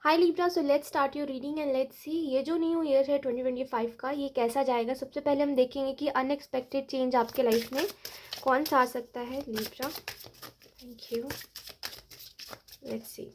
Hi Libra, so let's start your reading and let's see ये जो new year है 2025 का, ये कैसा जाएगा। सबसे पहले हम देखेंगे कि अनएक्सपेक्टेड चेंज आपके लाइफ में कौन सा आ सकता है। Libra, thank you. Let's see.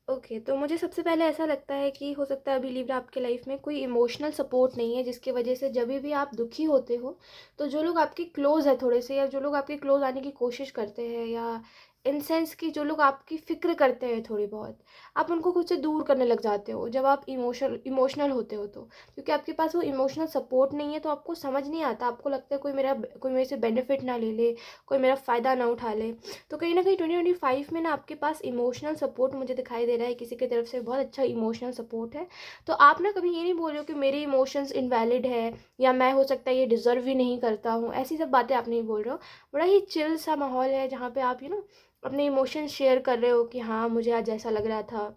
Okay, तो मुझे सबसे पहले ऐसा लगता है कि हो सकता है अभी लिब्रा आपके लाइफ में कोई इमोशनल सपोर्ट नहीं है, जिसकी वजह से जब भी आप दुखी होते हो तो जो लोग आपके क्लोज है थोड़े से, या जो लोग आपके क्लोज आने की कोशिश करते हैं, या इन सेंस की जो लोग आपकी फ़िक्र करते हैं थोड़ी बहुत, आप उनको खुद से दूर करने लग जाते हो जब आप इमोशनल होते हो। तो क्योंकि आपके पास वो इमोशनल सपोर्ट नहीं है तो आपको समझ नहीं आता, आपको लगता है कोई मेरे से बेनिफिट ना ले ले, कोई मेरा फ़ायदा ना उठा ले। तो कहीं ना कहीं 2025 में ना आपके पास इमोशनल सपोर्ट मुझे दिखाई दे रहा है, किसी की तरफ से बहुत अच्छा इमोशनल सपोर्ट है। तो आप ना कभी ये नहीं बोल रहे हो कि मेरे इमोशंस इनवैलिड है, या मैं हो सकता है ये डिज़र्व ही नहीं करता हूँ, ऐसी सब बातें आप नहीं बोल रहे हो। बड़ा ही चिल सा माहौल है जहाँ पे आप अपने इमोशंस शेयर कर रहे हो कि हाँ, मुझे आज ऐसा लग रहा था,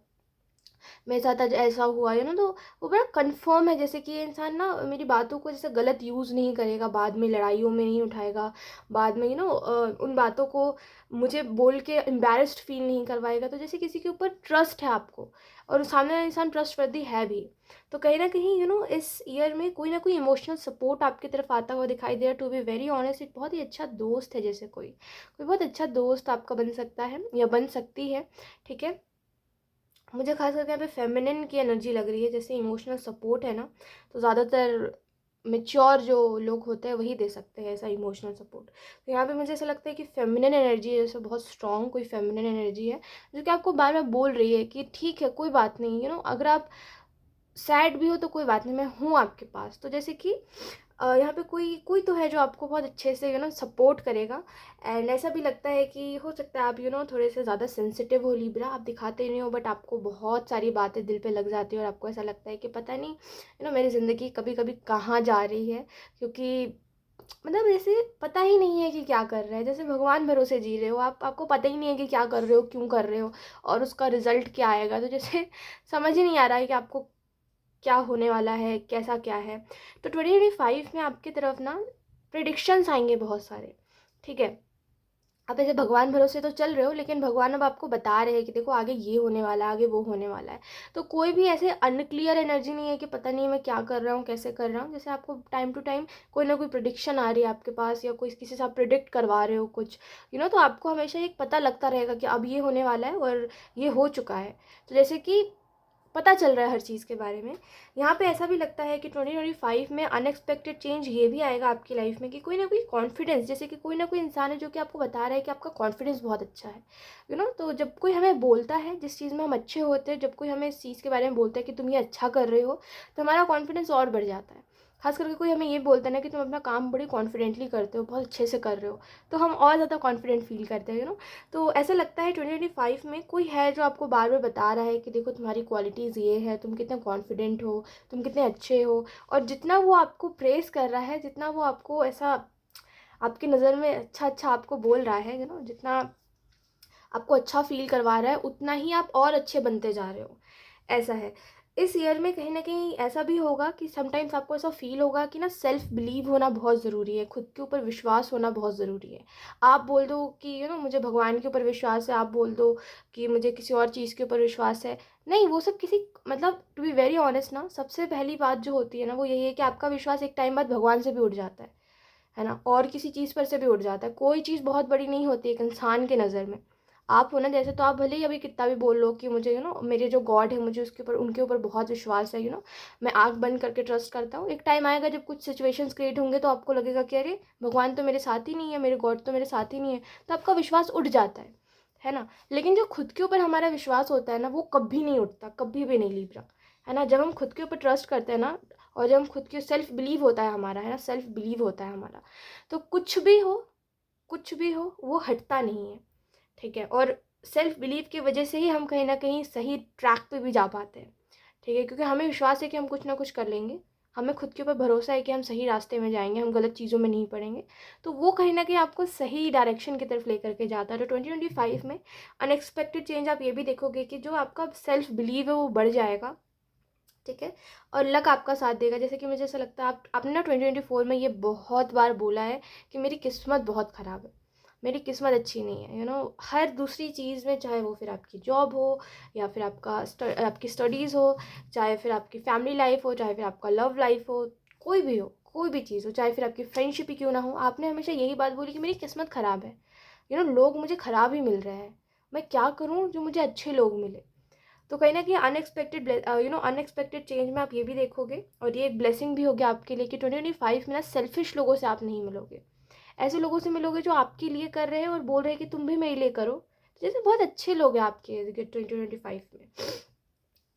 मेरे साथ आज ऐसा हुआ तो वो बड़ा कंफर्म है, जैसे कि ये इंसान ना मेरी बातों को जैसे गलत यूज़ नहीं करेगा, बाद में लड़ाइयों में नहीं उठाएगा, बाद में उन बातों को मुझे बोल के एम्बैरेस्ड फील नहीं करवाएगा। तो जैसे किसी के ऊपर ट्रस्ट है आपको, और सामने वाला इंसान ट्रस्टवर्दी है भी। तो कहीं ना कहीं इस ईयर में कोई ना कोई इमोशनल सपोर्ट आपकी तरफ आता हुआ दिखाई दे रहा है। टू बी वेरी ऑनेस्ट, एक बहुत ही अच्छा दोस्त है, जैसे कोई कोई बहुत अच्छा दोस्त आपका बन सकता है या बन सकती है। ठीक है, मुझे खास करके यहाँ पे फेमिनिन की एनर्जी लग रही है, जैसे इमोशनल सपोर्ट है ना, तो ज़्यादातर मेच्योर जो लोग होते हैं वही दे सकते हैं ऐसा इमोशनल सपोर्ट। तो यहाँ पे मुझे ऐसा लगता है कि फेमिनिन एनर्जी है, जैसे बहुत स्ट्रॉन्ग कोई फेमिनिन एनर्जी है जो कि आपको बार बार बोल रही है कि ठीक है, कोई बात नहीं, अगर आप सैड भी हो तो कोई बात नहीं, मैं हूँ आपके पास। तो जैसे कि यहाँ पे कोई कोई तो है जो आपको बहुत अच्छे से सपोर्ट करेगा। एंड ऐसा भी लगता है कि हो सकता है आप थोड़े से ज़्यादा सेंसिटिव हो लिब्रा, आप दिखाते नहीं हो, बट आपको बहुत सारी बातें दिल पे लग जाती है, और आपको ऐसा लगता है कि पता नहीं मेरी ज़िंदगी कभी कभी कहाँ जा रही है। क्योंकि मतलब जैसे पता ही नहीं है कि क्या कर रहे हैं, जैसे भगवान भरोसे जी रहे हो आप, आपको पता ही नहीं है कि क्या कर रहे हो, क्यों कर रहे हो, और उसका रिजल्ट क्या आएगा। तो जैसे समझ ही नहीं आ रहा है कि आपको क्या होने वाला है, कैसा क्या है। तो 2025 में आपकी तरफ ना प्रिडिक्शंस आएंगे बहुत सारे। ठीक है, आप ऐसे भगवान भरोसे तो चल रहे हो, लेकिन भगवान अब आपको बता रहे हैं कि देखो आगे ये होने वाला है, आगे वो होने वाला है। तो कोई भी ऐसे अनक्लियर एनर्जी नहीं है कि पता नहीं मैं क्या कर रहा हूँ, कैसे कर रहा हूँ। जैसे आपको टाइम टू टाइम कोई ना कोई प्रिडिक्शन आ रही है आपके पास, या कोई किसी से आप प्रिडिक्ट करवा रहे हो कुछ, तो आपको हमेशा एक पता लगता रहेगा कि अब ये होने वाला है और ये हो चुका है। तो जैसे कि पता चल रहा है हर चीज़ के बारे में। यहाँ पे ऐसा भी लगता है कि 2025 में अनएक्सपेक्टेड चेंज ये भी आएगा आपकी लाइफ में कि कोई ना कोई कॉन्फिडेंस, जैसे कि कोई ना कोई इंसान है जो कि आपको बता रहा है कि आपका कॉन्फिडेंस बहुत अच्छा है। तो जब कोई हमें बोलता है जिस चीज़ में हम अच्छे होते हैं, जब कोई हमें इस चीज़ के बारे में बोलता है कि तुम ये अच्छा कर रहे हो, तो हमारा कॉन्फिडेंस और बढ़ जाता है। खास करके कोई हमें ये बोलता है ना कि तुम अपना काम बड़ी कॉन्फिडेंटली करते हो, बहुत अच्छे से कर रहे हो, तो हम और ज़्यादा कॉन्फिडेंट फील करते हैं। तो ऐसा लगता है 2025 में कोई है जो आपको बार बार बता रहा है कि देखो तुम्हारी क्वालिटीज़ ये है, तुम कितने कॉन्फिडेंट हो, तुम कितने अच्छे हो। और जितना वो आपको प्रेस कर रहा है, जितना वो आपको ऐसा आपकी नज़र में अच्छा अच्छा आपको बोल रहा है, जितना आपको अच्छा फील करवा रहा है, उतना ही आप और अच्छे बनते जा रहे हो। ऐसा है। इस ईयर में कहीं ना कहीं ऐसा भी होगा कि समटाइम्स आपको ऐसा फील होगा कि ना सेल्फ बिलीव होना बहुत ज़रूरी है, खुद के ऊपर विश्वास होना बहुत ज़रूरी है। आप बोल दो कि मुझे भगवान के ऊपर विश्वास है, आप बोल दो कि मुझे किसी और चीज़ के ऊपर विश्वास है, नहीं, वो सब किसी मतलब टू बी वेरी ऑनेस्ट ना, सबसे पहली बात जो होती है ना वो यही है कि आपका विश्वास एक टाइम बाद भगवान से भी उठ जाता है ना, और किसी चीज़ पर से भी उठ जाता है। कोई चीज़ बहुत बड़ी नहीं होती एक इंसान के नज़र में। आप हो ना, जैसे तो आप भले ही अभी कितना भी बोल लो कि मुझे मेरे जो गॉड है, मुझे उसके ऊपर उनके ऊपर बहुत विश्वास है, मैं आँख बंद करके ट्रस्ट करता हूँ। एक टाइम आएगा जब कुछ सिचुएशंस क्रिएट होंगे तो आपको लगेगा कि अरे भगवान तो मेरे साथ ही नहीं है, मेरे गॉड तो मेरे साथ ही नहीं है, तो आपका विश्वास उठ जाता है ना। लेकिन जो खुद के ऊपर हमारा विश्वास होता है ना, वो कभी नहीं उठता, कभी भी नहीं लिब्रा, है ना। जब हम खुद के ऊपर ट्रस्ट करते हैं ना, और जब हम खुद के सेल्फ बिलीव होता है हमारा, है ना, सेल्फ बिलीव होता है हमारा, तो कुछ भी हो वो हटता नहीं है। ठीक है, और सेल्फ बिलीव की वजह से ही हम कहीं ना कहीं सही ट्रैक पे भी जा पाते हैं। ठीक है, क्योंकि हमें विश्वास है कि हम कुछ ना कुछ कर लेंगे, हमें खुद के ऊपर भरोसा है कि हम सही रास्ते में जाएंगे, हम गलत चीज़ों में नहीं पड़ेंगे। तो वो कहीं ना कहीं आपको सही डायरेक्शन की तरफ लेकर के जाता है। तो 2025 में अनएक्सपेक्टेड चेंज आप ये भी देखोगे कि जो आपका सेल्फ बिलीव है वो बढ़ जाएगा। ठीक है। और लक आपका साथ देगा। जैसे कि मुझे ऐसा लगता है आपने ना 2024 में ये बहुत बार बोला है कि मेरी किस्मत बहुत ख़राब है, मेरी किस्मत अच्छी नहीं है, हर दूसरी चीज़ में, चाहे वो फिर आपकी जॉब हो या फिर आपकी स्टडीज़ हो, चाहे फिर आपकी फैमिली लाइफ हो, चाहे फिर आपका लव लाइफ हो, कोई भी हो, कोई भी चीज़ हो, चाहे फिर आपकी फ्रेंडशिप ही क्यों ना हो, आपने हमेशा यही बात बोली कि मेरी किस्मत ख़राब है, लोग मुझे ख़राब ही मिल रहे हैं, मैं क्या करूँ जो मुझे अच्छे लोग मिले। तो कहीं ना कहीं अनएक्सपेक्टेड चेंज में आप ये भी देखोगे, और ये एक ब्लेसिंग भी होगी आपके लिए कि 2025 में ना सेल्फिश लोगों से आप नहीं मिलोगे, ऐसे लोगों से मिलोगे जो आपके लिए कर रहे हैं और बोल रहे हैं कि तुम भी मेरे लिए करो। जैसे बहुत अच्छे लोग हैं आपके 2025 में।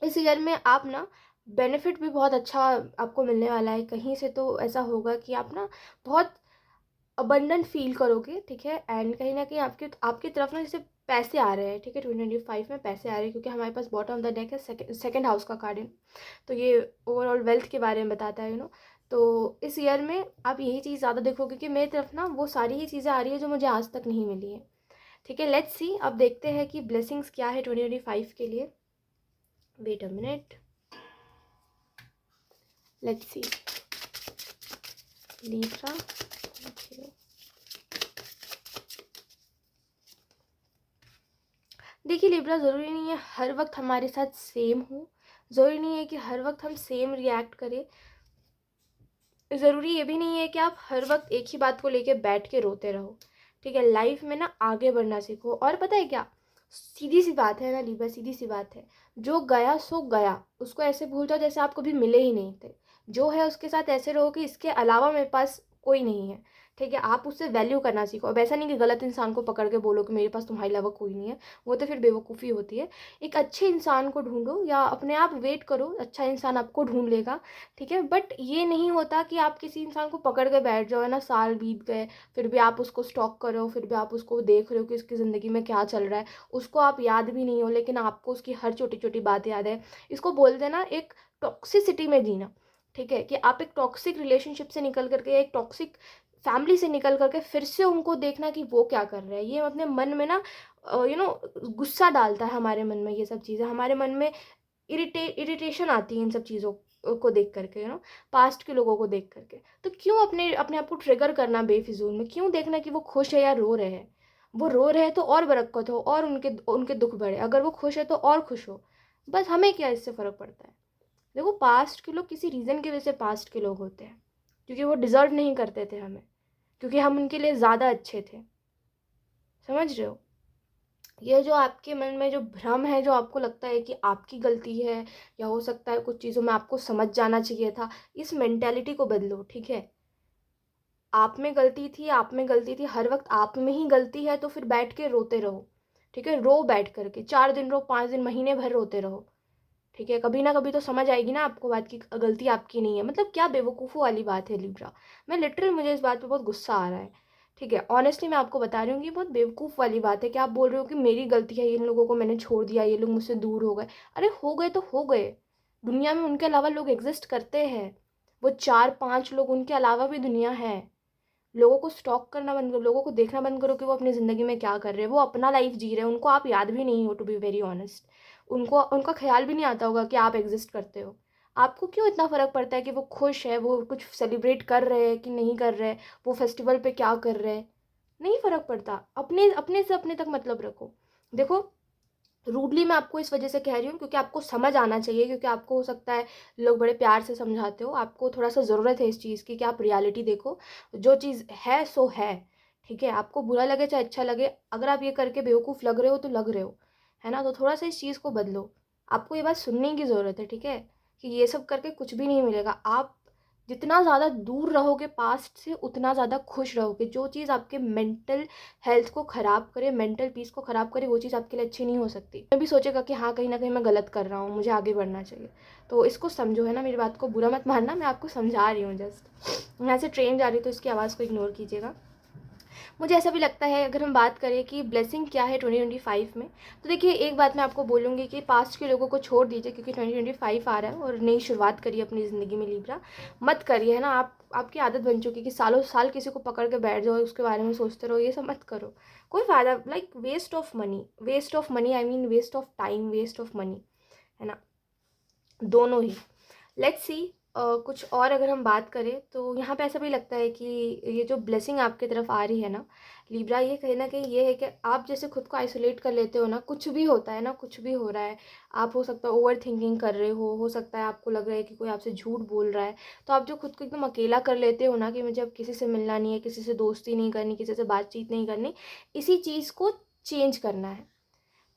इस ईयर में आप ना बेनिफिट भी बहुत अच्छा आपको मिलने वाला है कहीं से। तो ऐसा होगा कि आप ना बहुत अबंडेंट फील करोगे, ठीक है। एंड कहीं ना कहीं आपकी आपकी तरफ ना जैसे पैसे आ रहे हैं, ठीक है, 2025 में पैसे आ रहे हैं, क्योंकि हमारे पास बॉटम ऑफ द डेक है सेकंड हाउस का कार्ड है। तो ये ओवरऑल वेल्थ के बारे में बताता है, तो इस ईयर में आप यही चीज़ ज़्यादा देखोगे कि मेरी तरफ ना वो सारी ही चीज़ें आ रही है जो मुझे आज तक नहीं मिली है, ठीक है। लेट्स सी, अब देखते हैं कि ब्लेसिंग्स क्या है 2025 के लिए। Wait a minute, let's see. Libra, देखिए लिब्रा, ज़रूरी नहीं है हर वक्त हमारे साथ सेम हो, ज़रूरी नहीं है कि हर वक्त हम सेम रिएक्ट करें, ज़रूरी ये भी नहीं है कि आप हर वक्त एक ही बात को लेके बैठ के रोते रहो, ठीक है। लाइफ में ना आगे बढ़ना सीखो। और पता है क्या, सीधी सी बात है ना लिब्रा, सीधी सी बात है, जो गया सो गया, उसको ऐसे भूल जाओ जैसे आप कभी मिले ही नहीं थे। जो है उसके साथ ऐसे रहो कि इसके अलावा मेरे पास कोई नहीं है, ठीक है। आप उससे वैल्यू करना सीखो। अब ऐसा नहीं कि गलत इंसान को पकड़ के बोलो कि मेरे पास तुम्हारे अलावा कोई नहीं है, वो तो फिर बेवकूफ़ी होती है। एक अच्छे इंसान को ढूंढो, या अपने आप वेट करो, अच्छा इंसान आपको ढूंढ लेगा, ठीक है। बट ये नहीं होता कि आप किसी इंसान को पकड़ के बैठ जाओ, है ना, साल बीत गए फिर भी आप उसको स्टॉक कर रहे हो, फिर भी आप उसको देख रहे हो कि उसकी ज़िंदगी में क्या चल रहा है, उसको आप याद भी नहीं हो लेकिन आपको उसकी हर छोटी छोटी बात याद है। इसको बोल देना एक टॉक्सिसिटी में जीना, ठीक है, कि आप एक टॉक्सिक रिलेशनशिप से निकल करके, एक टॉक्सिक फैमिली से निकल करके फिर से उनको देखना कि वो क्या कर रहे हैं। ये अपने मन में ना गुस्सा डालता है हमारे मन में, ये सब चीज़ें हमारे मन में इरिटेशन आती है इन सब चीज़ों को देख करके, पास्ट के लोगों को देख करके। तो क्यों अपने अपने आप को ट्रिगर करना बेफिजूल में, क्यों देखना कि वो खुश है या रो रहे हैं। वो रो रहे हैं तो और बरकत हो, और उनके उनके दुख बढ़े, अगर वो खुश है तो और खुश हो। बस हमें क्या इससे फ़र्क पड़ता है। देखो, पास्ट के लोग किसी रीज़न की वजह से पास्ट के लोग होते हैं, क्योंकि वो डिज़र्व नहीं करते थे हमें, क्योंकि हम उनके लिए ज़्यादा अच्छे थे। समझ रहे हो। ये जो आपके मन में जो भ्रम है, जो आपको लगता है कि आपकी गलती है, या हो सकता है कुछ चीज़ों में आपको समझ जाना चाहिए था, इस मेंटेलिटी को बदलो, ठीक है। आप में गलती थी, आप में गलती थी, हर वक्त आप में ही गलती है, तो फिर बैठ के रोते रहो, ठीक है। रो बैठ करके 4 दिन रो, 5 दिन, महीने भर रोते रहो, ठीक है। कभी ना कभी तो समझ आएगी ना आपको बात की गलती आपकी नहीं है। मतलब क्या बेवकूफ़ों वाली बात है लिब्रा। मैं लिटरल, मुझे इस बात पे बहुत गुस्सा आ रहा है, ठीक है। ऑनेस्टली मैं आपको बता रही हूँ कि बहुत बेवकूफ़ वाली बात है कि आप बोल रहे हो कि मेरी गलती है, इन लोगों को मैंने छोड़ दिया, ये लोग मुझसे दूर हो गए। अरे हो गए तो हो गए, दुनिया में उनके अलावा लोग एग्जिस्ट करते हैं। वो 4-5 लोग, उनके अलावा भी दुनिया है। लोगों को स्टॉक करना बंद करो, लोगों को देखना बंद करो कि वो अपनी ज़िंदगी में क्या कर रहे हैं। वो अपना लाइफ जी रहे हैं, उनको आप याद भी नहीं हो, टू बी वेरी ऑनेस्ट। उनको उनका ख्याल भी नहीं आता होगा कि आप एग्जिस्ट करते हो। आपको क्यों इतना फ़र्क पड़ता है कि वो खुश है, वो कुछ सेलिब्रेट कर रहे हैं कि नहीं कर रहे हैं, वो फेस्टिवल पे क्या कर रहे हैं। नहीं फ़र्क पड़ता। अपने अपने से अपने तक मतलब रखो। देखो, रूडली मैं आपको इस वजह से कह रही हूँ क्योंकि आपको समझ आना चाहिए, क्योंकि आपको हो सकता है लोग बड़े प्यार से समझाते हो, आपको थोड़ा सा ज़रूरत है इस चीज़ की कि आप रियलिटी देखो। जो चीज़ है सो है, ठीक है। आपको बुरा लगे चाहे अच्छा लगे, अगर आप ये करके बेवकूफ़ लग रहे हो तो लग रहे हो, है ना। तो थोड़ा सा इस चीज़ को बदलो। आपको ये बात सुनने की ज़रूरत है, ठीक है, कि ये सब करके कुछ भी नहीं मिलेगा। आप जितना ज़्यादा दूर रहोगे पास्ट से, उतना ज़्यादा खुश रहोगे। जो चीज़ आपके मेंटल हेल्थ को ख़राब करे, मेंटल पीस को ख़राब करे, वो चीज़ आपके लिए अच्छी नहीं हो सकती। मैं भी सोचेगा कि हाँ, कहीं ना कहीं मैं गलत कर रहा हूँ, मुझे आगे बढ़ना चाहिए। तो इसको समझो, है ना, मेरी बात को बुरा मत मानना, मैं आपको समझा रही हूँ जस्ट। यहाँ से ट्रेन जा रही है तो इसकी आवाज़ को इग्नोर कीजिएगा। मुझे ऐसा भी लगता है, अगर हम बात करें कि ब्लेसिंग क्या है 2025 में, तो देखिए एक बात मैं आपको बोलूँगी कि पास्ट के लोगों को छोड़ दीजिए, क्योंकि 2025 आ रहा है और नई शुरुआत करिए अपनी ज़िंदगी में लिब्रा। मत करिए, है ना। आपकी आदत बन चुकी है कि सालों साल किसी को पकड़ के बैठ जाओ, उसके बारे में सोचते रहो, ये सब मत करो। कोई फ़ायदा, like waste of money, waste of money, I mean waste of time, waste of money, है ना, दोनों ही। Let's see. कुछ और अगर हम बात करें तो यहाँ पे ऐसा भी लगता है कि ये जो ब्लेसिंग आपकी तरफ आ रही है ना लिब्रा, ये कहीं ना कहीं ये है कि आप जैसे खुद को आइसोलेट कर लेते हो ना, कुछ भी होता है ना, कुछ भी हो रहा है, आप हो सकता है ओवर थिंकिंग कर रहे हो सकता है आपको लग रहा है कि कोई आपसे झूठ बोल रहा है, तो आप जो खुद को एकदम अकेला कर लेते हो ना कि मुझे अब किसी से मिलना नहीं है, किसी से दोस्ती नहीं करनी, किसी से बातचीत नहीं करनी, इसी चीज़ को चेंज करना है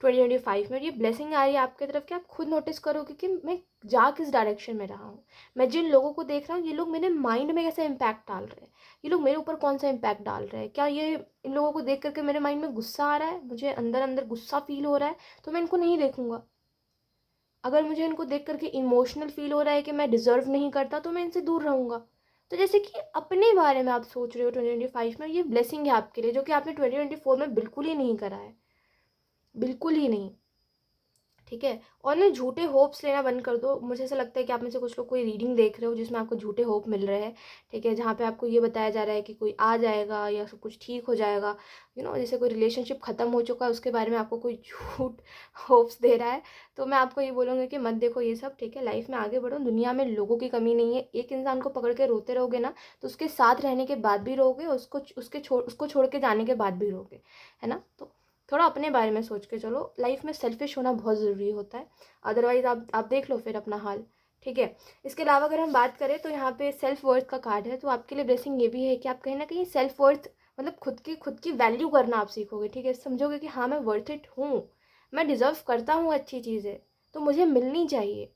2025 में। ये ब्लेसिंग आ रही है आपकी तरफ कि आप खुद नोटिस करोगे कि मैं जा किस डायरेक्शन में रहा हूँ, मैं जिन लोगों को देख रहा हूँ ये लोग मेरे माइंड में कैसा इम्पैक्ट डाल रहे हैं, ये लोग मेरे ऊपर कौन सा इम्पैक्ट डाल रहे हैं, क्या ये इन लोगों को देख करके मेरे माइंड में गुस्सा आ रहा है, मुझे अंदर अंदर गुस्सा फील हो रहा है, तो मैं इनको नहीं देखूंगा। अगर मुझे इनको देख करके इमोशनल फील हो रहा है कि मैं डिजर्व नहीं करता, तो मैं इनसे दूर रहूंगा। तो जैसे कि अपने बारे में आप सोच रहे हो 2025 में, ये ब्लेसिंग है आपके लिए जो कि आपने 2024 में बिल्कुल ही नहीं करा है, बिल्कुल ही नहीं। ठीक है, और ना झूठे होप्स लेना बंद कर दो। मुझे ऐसा लगता है कि आप में से कुछ लोग कोई रीडिंग देख रहे हो जिसमें आपको झूठे होप मिल रहे हैं, ठीक है, जहाँ पे आपको ये बताया जा रहा है कि कोई आ जाएगा या सब कुछ ठीक हो जाएगा, जैसे कोई रिलेशनशिप ख़त्म हो चुका है उसके बारे में आपको कोई झूठ होप्स दे रहा है। तो मैं आपको ये बोलूँगी कि मत देखो ये सब, ठीक है, लाइफ में आगे बढ़ो। दुनिया में लोगों की कमी नहीं है, एक इंसान को पकड़ के रोते रहोगे ना तो उसके साथ रहने के बाद भी रहोगे, उसको छोड़ के जाने के बाद भी रहोगे, है ना। तो थोड़ा अपने बारे में सोच के चलो, लाइफ में सेल्फिश होना बहुत ज़रूरी होता है, अदरवाइज़ आप देख लो फिर अपना हाल, ठीक है। इसके अलावा अगर हम बात करें तो यहाँ पे सेल्फ वर्थ का कार्ड है, तो आपके लिए ब्लेसिंग ये भी है कि आप कहीं ना कहीं सेल्फ वर्थ मतलब खुद की वैल्यू करना आप सीखोगे, ठीक है, समझोगे कि हाँ मैं वर्थ इट हूँ, मैं डिज़र्व करता हूँ अच्छी चीज़ें, तो मुझे मिलनी चाहिए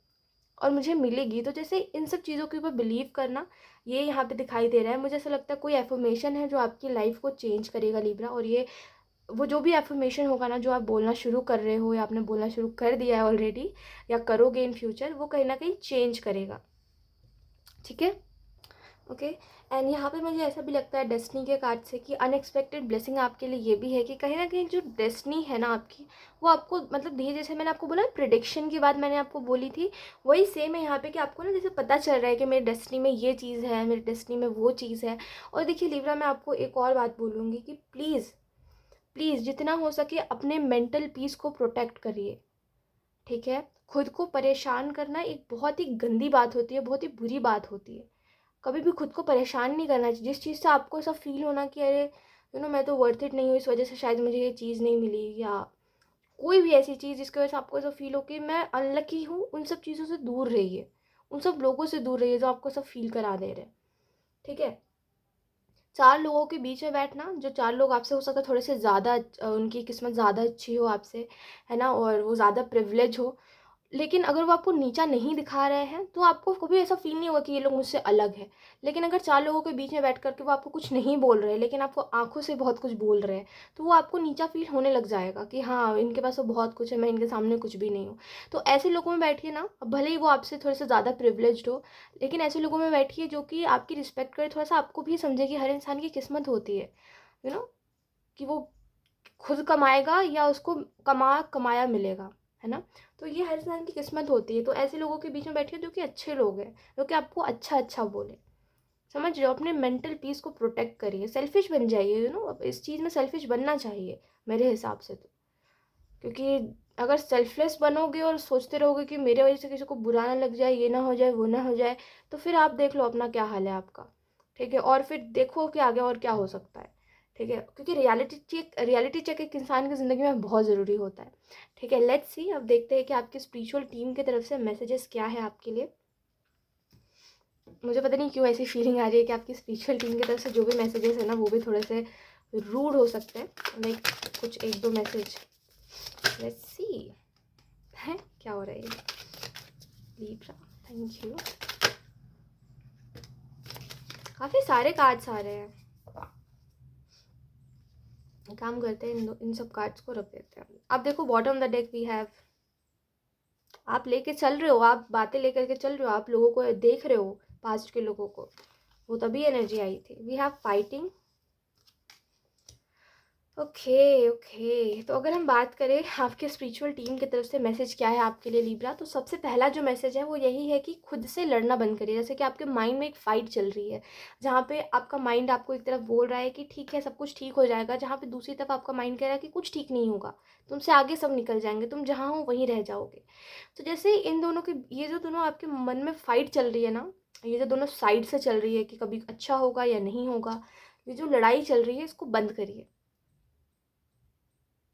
और मुझे मिलेगी। तो जैसे इन सब चीज़ों के ऊपर बिलीव करना, ये यहाँ पे दिखाई दे रहा है। मुझे ऐसा लगता है कोई एफर्मेशन है जो आपकी लाइफ को चेंज करेगा लिब्रा, और ये वो जो भी एफर्मेशन होगा ना जो आप बोलना शुरू कर रहे हो या आपने बोलना शुरू कर दिया है ऑलरेडी या करोगे इन फ्यूचर, वो कहीं ना कहीं चेंज करेगा, ठीक है। ओके। एंड यहाँ पे मुझे ऐसा भी लगता है डेस्टिनी के कार्ड से कि अनएक्सपेक्टेड ब्लेसिंग आपके लिए ये भी है कि कहीं ना कहीं जो डेस्टिनी है ना आपकी, वो आपको मतलब धीरे, जैसे मैंने आपको बोला प्रिडिक्शन की बात मैंने आपको बोली थी, वही सेम है यहाँ पे कि आपको ना जैसे पता चल रहा है कि मेरी डेस्टिनी में ये चीज़ है, मेरी डेस्टिनी में वो चीज़ है। और देखिए लिब्रा, मैं आपको एक और बात बोलूँगी कि प्लीज़ प्लीज़ जितना हो सके अपने मेंटल पीस को प्रोटेक्ट करिए, ठीक है। खुद को परेशान करना एक बहुत ही गंदी बात होती है, बहुत ही बुरी बात होती है। कभी भी खुद को परेशान नहीं करना चाहिए। जिस चीज़ से आपको ऐसा फील होना कि अरे मैं तो वर्थ इट नहीं हूँ, इस वजह से शायद मुझे ये चीज़ नहीं मिली, या कोई भी ऐसी चीज़ जिसकी वजह से आपको ऐसा फील हो कि मैं अनलकी हूँ, उन सब चीज़ों से दूर रहिए, उन सब लोगों से दूर रहिए जो आपको ऐसा फील करा दे रहे हैं, ठीक है। चार लोगों के बीच में बैठना, जो चार लोग आपसे हो सकता है थोड़े से ज़्यादा उनकी किस्मत ज़्यादा अच्छी हो आपसे, है ना, और वो ज़्यादा प्रिविलेज हो, लेकिन अगर वो आपको नीचा नहीं दिखा रहे हैं तो आपको कभी ऐसा फील नहीं होगा कि ये लोग मुझसे अलग है। लेकिन अगर चार लोगों के बीच में बैठ कर के वो आपको कुछ नहीं बोल रहे हैं लेकिन आपको आंखों से बहुत कुछ बोल रहे हैं, तो वो आपको नीचा फील होने लग जाएगा कि हाँ इनके पास तो बहुत कुछ है, मैं इनके सामने कुछ भी नहीं हूँ। तो ऐसे लोगों में बैठिए ना, अब भले ही वो आपसे थोड़े से ज़्यादा प्रिविलेज्ड हो, लेकिन ऐसे लोगों में बैठिए जो कि आपकी रिस्पेक्ट करे, थोड़ा सा आपको भी समझे कि हर इंसान की किस्मत होती है, यू नो कि वो खुद कमाएगा या उसको कमाया मिलेगा, है ना। तो ये हर इंसान की किस्मत होती है। तो ऐसे लोगों के बीच में बैठिए जो कि अच्छे लोग हैं, जो कि आपको अच्छा अच्छा बोले, समझ रहे हो। अपने मेंटल पीस को प्रोटेक्ट करिए, सेल्फिश बन जाइए, अब इस चीज़ में सेल्फिश बनना चाहिए मेरे हिसाब से तो। क्योंकि अगर सेल्फलेस बनोगे और सोचते रहोगे कि मेरे वजह से किसी को बुरा ना लग जाए, ये ना हो जाए, वो ना हो जाए, तो फिर आप देख लो अपना क्या हाल है आपका, ठीक है। और फिर देखो कि आगे और क्या हो सकता है, ठीक है, क्योंकि रियलिटी चेक एक इंसान की ज़िंदगी में बहुत ज़रूरी होता है, ठीक है। लेट्स सी, अब देखते हैं कि आपकी स्पिरिचुअल टीम की तरफ से मैसेजेस क्या है आपके लिए। मुझे पता नहीं क्यों ऐसी फीलिंग आ रही है कि आपकी स्पिरिचुअल टीम की तरफ से जो भी मैसेजेस है ना वो भी थोड़े से रूड हो सकते हैं। लाइक कुछ एक दो मैसेज, लेट्स सी है क्या हो रहा है लिब्रा। Thank you. काफ़ी सारे कार्ड्स आ रहे हैं, काम करते हैं इन सब कार्ड्स को रख देते हैं। अब देखो bottom the deck we have, आप लेके चल रहे हो, आप बातें लेकर के चल रहे हो, आप लोगों को देख रहे हो, पास्ट के लोगों को, वो तभी एनर्जी आई थी। We have fighting, okay, okay. तो अगर हम बात करें आपके स्पिरिचुअल टीम की तरफ से मैसेज क्या है आपके लिए लिब्रा, तो सबसे पहला जो मैसेज है वो यही है कि खुद से लड़ना बंद करिए। जैसे कि आपके माइंड में एक फ़ाइट चल रही है, जहाँ पे आपका माइंड आपको एक तरफ बोल रहा है कि ठीक है, सब कुछ ठीक हो जाएगा, जहाँ पे दूसरी तरफ आपका माइंड कह रहा है कि कुछ ठीक नहीं होगा, तुमसे आगे सब निकल जाएँगे, तुम जहाँ हो वहीं रह जाओगे। तो जैसे इन दोनों के ये जो दोनों आपके मन में फ़ाइट चल रही है ना, ये जो दोनों साइड से चल रही है कि कभी अच्छा होगा या नहीं होगा, ये जो लड़ाई चल रही है इसको बंद करिए।